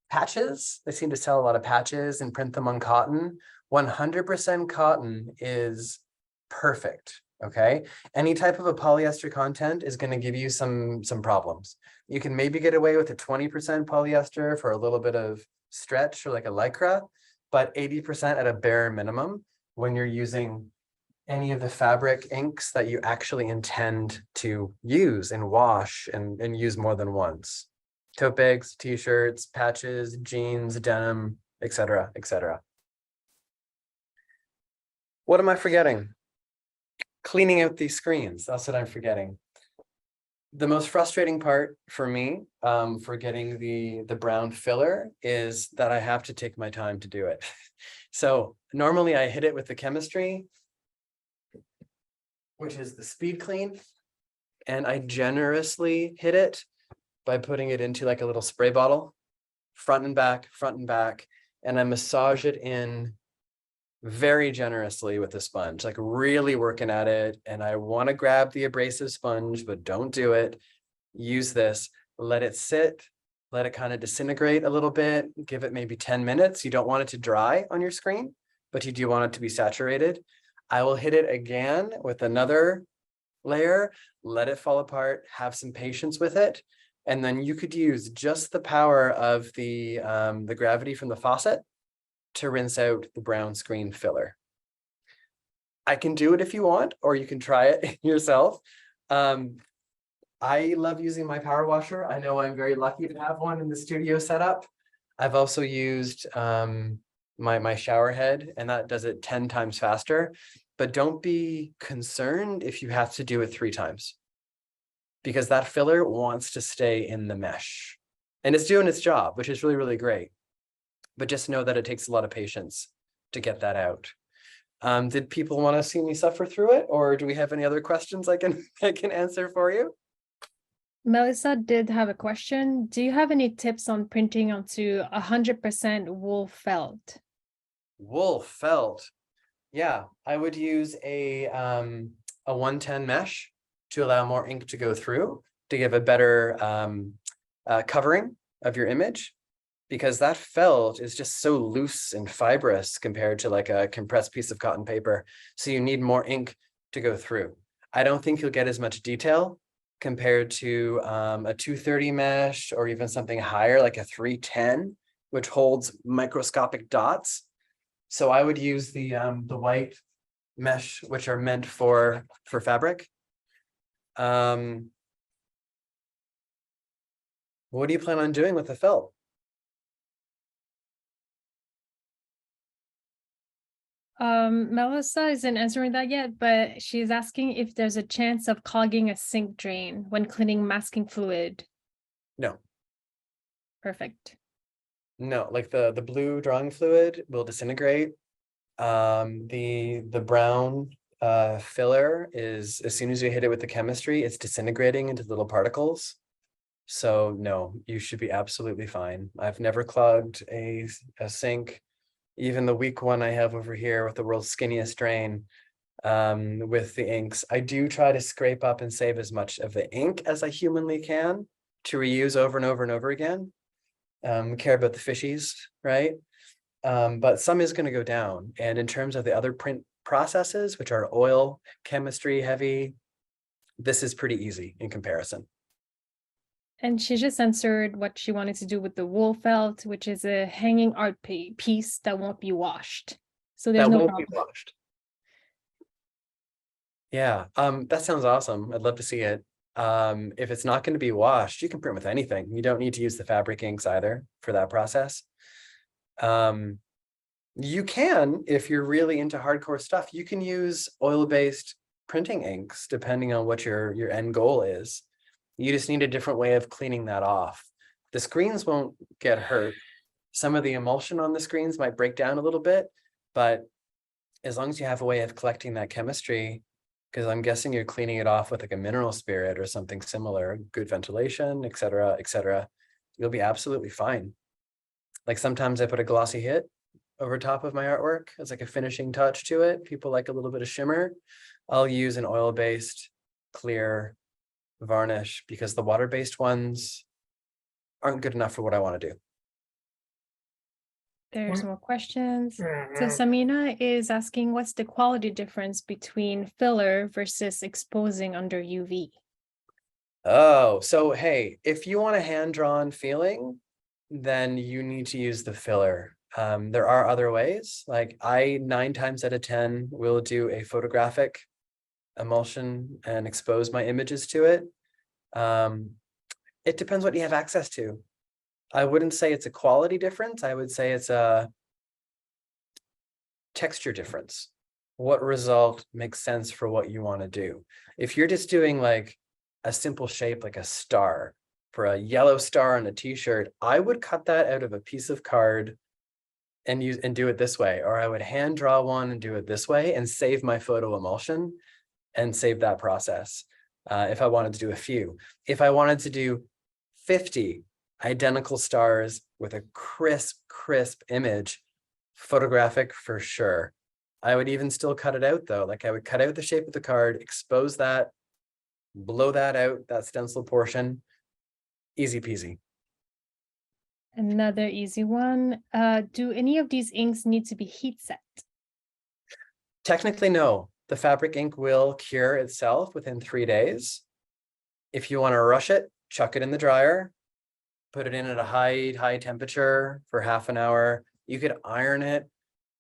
patches. They seem to sell a lot of patches and print them on cotton. 100% cotton is perfect. Okay. Any type of a polyester content is going to give you some problems. You can maybe get away with a 20% polyester for a little bit of stretch or like a lycra, but 80% at a bare minimum when you're using any of the fabric inks that you actually intend to use and wash and use more than once. Tote bags, t-shirts, patches, jeans, denim, etc., etc. What am I forgetting? Cleaning out these screens. That's what I'm forgetting. The most frustrating part for me for getting the brown filler is that I have to take my time to do it. So normally I hit it with the chemistry, which is the speed clean. And I generously hit it by putting it into like a little spray bottle, front and back, and I massage it in very generously with the sponge, like really working at it. And I want to grab the abrasive sponge, but don't do it. Use this, let it sit, let it kind of disintegrate a little bit, give it maybe 10 minutes. You don't want it to dry on your screen, but you do want it to be saturated. I will hit it again with another layer, let it fall apart, have some patience with it. And then you could use just the power of the gravity from the faucet to rinse out the brown screen filler. I can do it if you want, or you can try it yourself. I love using my power washer. I know I'm very lucky to have one in the studio set up. I've also used my shower head, and that does it 10 times faster. But don't be concerned if you have to do it 3 times, because that filler wants to stay in the mesh. And it's doing its job, which is really, really great. But just know that it takes a lot of patience to get that out. Did people want to see me suffer through it, or do we have any other questions I can answer for you? Melissa did have a question. Do you have any tips on printing onto 100% wool felt? Wool felt. Yeah, I would use a 110 mesh to allow more ink to go through, to give a better covering of your image, because that felt is just so loose and fibrous compared to like a compressed piece of cotton paper. So you need more ink to go through. I don't think you'll get as much detail compared to a 230 mesh, or even something higher like a 310, which holds microscopic dots. So I would use the white mesh, which are meant for fabric. What do you plan on doing with the felt? Melissa isn't answering that yet, but she's asking if there's a chance of clogging a sink drain when cleaning masking fluid. No. Perfect. No, like the blue drawing fluid will disintegrate. The brown filler is, as soon as you hit it with the chemistry, it's disintegrating into little particles. So no, you should be absolutely fine. I've never clogged a sink. Even the weak one I have over here with the world's skinniest drain, with the inks. I do try to scrape up and save as much of the ink as I humanly can to reuse over and over and over again. Care about the fishies, right? But some is going to go down. And in terms of the other print processes, which are oil, chemistry heavy, this is pretty easy in comparison. And she just answered what she wanted to do with the wool felt, which is a hanging art piece that won't be washed. So there's That no won't problem. be washed. Yeah, that sounds awesome. I'd love to see it. If it's not going to be washed, you can print with anything. You don't need to use the fabric inks either for that process. You can, if you're really into hardcore stuff, you can use oil-based printing inks depending on what your end goal is. You just need a different way of cleaning that off. The screens won't get hurt. Some of the emulsion on the screens might break down a little bit, but as long as you have a way of collecting that chemistry, because I'm guessing you're cleaning it off with like a mineral spirit or something similar, good ventilation, et cetera, you'll be absolutely fine. Like sometimes I put a glossy hit over top of my artwork as like a finishing touch to it. People like a little bit of shimmer. I'll use an oil-based clear varnish because the water-based ones aren't good enough for what I want to do. There's more questions. So Samina is asking, what's the quality difference between filler versus exposing under UV? Oh, so hey, if you want a hand-drawn feeling, then you need to use the filler. There are other ways. Like I 9 times out of 10 will do a photographic emulsion and expose my images to it. It depends what you have access to. I wouldn't say it's a quality difference. I would say it's a texture difference. What result makes sense for what you want to do? If you're just doing like a simple shape, like a star, for a yellow star on a t-shirt, I would cut that out of a piece of card and do it this way, or I would hand draw one and do it this way and save my photo emulsion and save that process. if I wanted to do a few. If I wanted to do 50 identical stars with a crisp image, photographic for sure. I would even still cut it out though. Like I would cut out the shape of the card, expose that, blow that out, that stencil portion, easy peasy. Another easy one. Do any of these inks need to be heat set? Technically, no. The fabric ink will cure itself within 3 days. If you want to rush it, chuck it in the dryer, put it in at a high temperature for half an hour. You could iron it,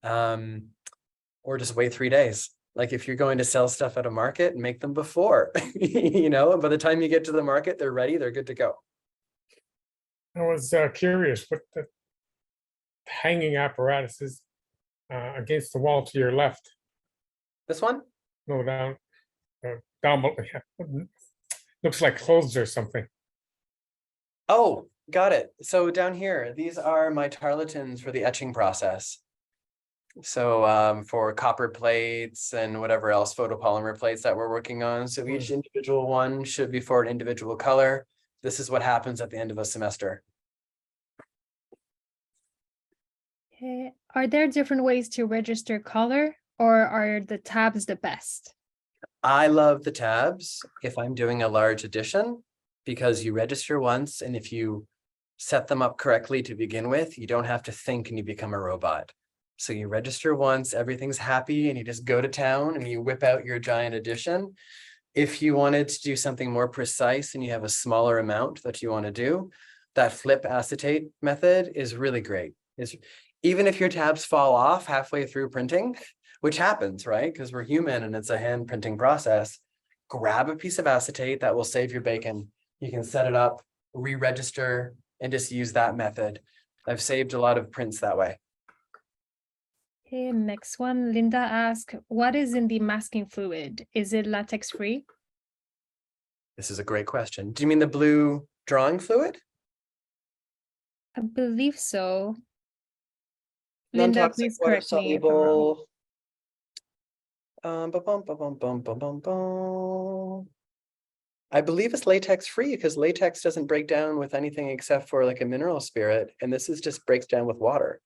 or just wait 3 days. Like if you're going to sell stuff at a market, make them before, and by the time you get to the market, they're ready, they're good to go. I was curious what the hanging apparatus is against the wall to your left. This one? No, down below. Looks like clothes or something. Oh, got it. So down here, these are my tarlatans for the etching process. So for copper plates and whatever else, photopolymer plates that we're working on. So each individual one should be for an individual color. This is what happens at the end of a semester. Okay. Are there different ways to register color, or are the tabs the best? I love the tabs if I'm doing a large edition, because you register once, and if you set them up correctly to begin with, you don't have to think and you become a robot. So you register once, everything's happy, and you just go to town and you whip out your giant edition. If you wanted to do something more precise and you have a smaller amount that you want to do, that flip acetate method is really great. Even if your tabs fall off halfway through printing, which happens, right? Because we're human and it's a hand printing process, grab a piece of acetate that will save your bacon. You can set it up, re-register, and just use that method. I've saved a lot of prints that way. Okay, next one. Linda asked, what is in the masking fluid? Is it latex free? This is a great question. Do you mean the blue drawing fluid? I believe so. Linda, Non-toxic, please correct me if I'm wrong. water-soluble. I believe it's latex free because latex doesn't break down with anything except for like a mineral spirit, and this is just breaks down with water.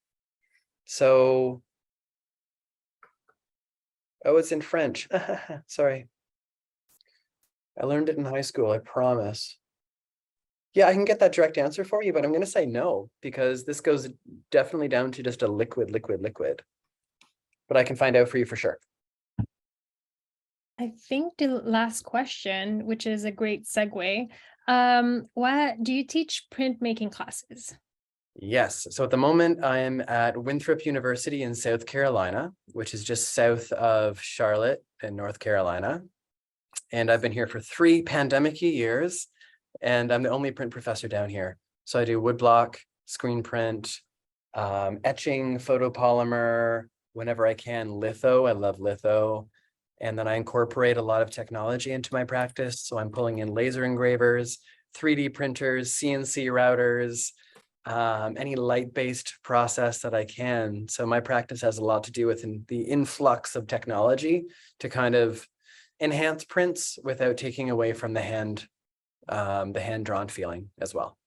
So, oh, it's in French. Sorry. I learned it in high school, I promise. Yeah, I can get that direct answer for you, but I'm going to say no, because this goes definitely down to just a liquid. But I can find out for you for sure. I think the last question, which is a great segue, what do you teach printmaking classes? Yes. So at the moment, I'm at Winthrop University in South Carolina, which is just south of Charlotte in North Carolina. And I've been here for 3 pandemic-y years, and I'm the only print professor down here. So I do woodblock, screen print, etching, photopolymer, whenever I can, litho. I love litho. And then I incorporate a lot of technology into my practice. So I'm pulling in laser engravers, 3D printers, CNC routers, any light-based process that I can. So my practice has a lot to do with the influx of technology to kind of enhance prints without taking away from the hand-drawn feeling as well.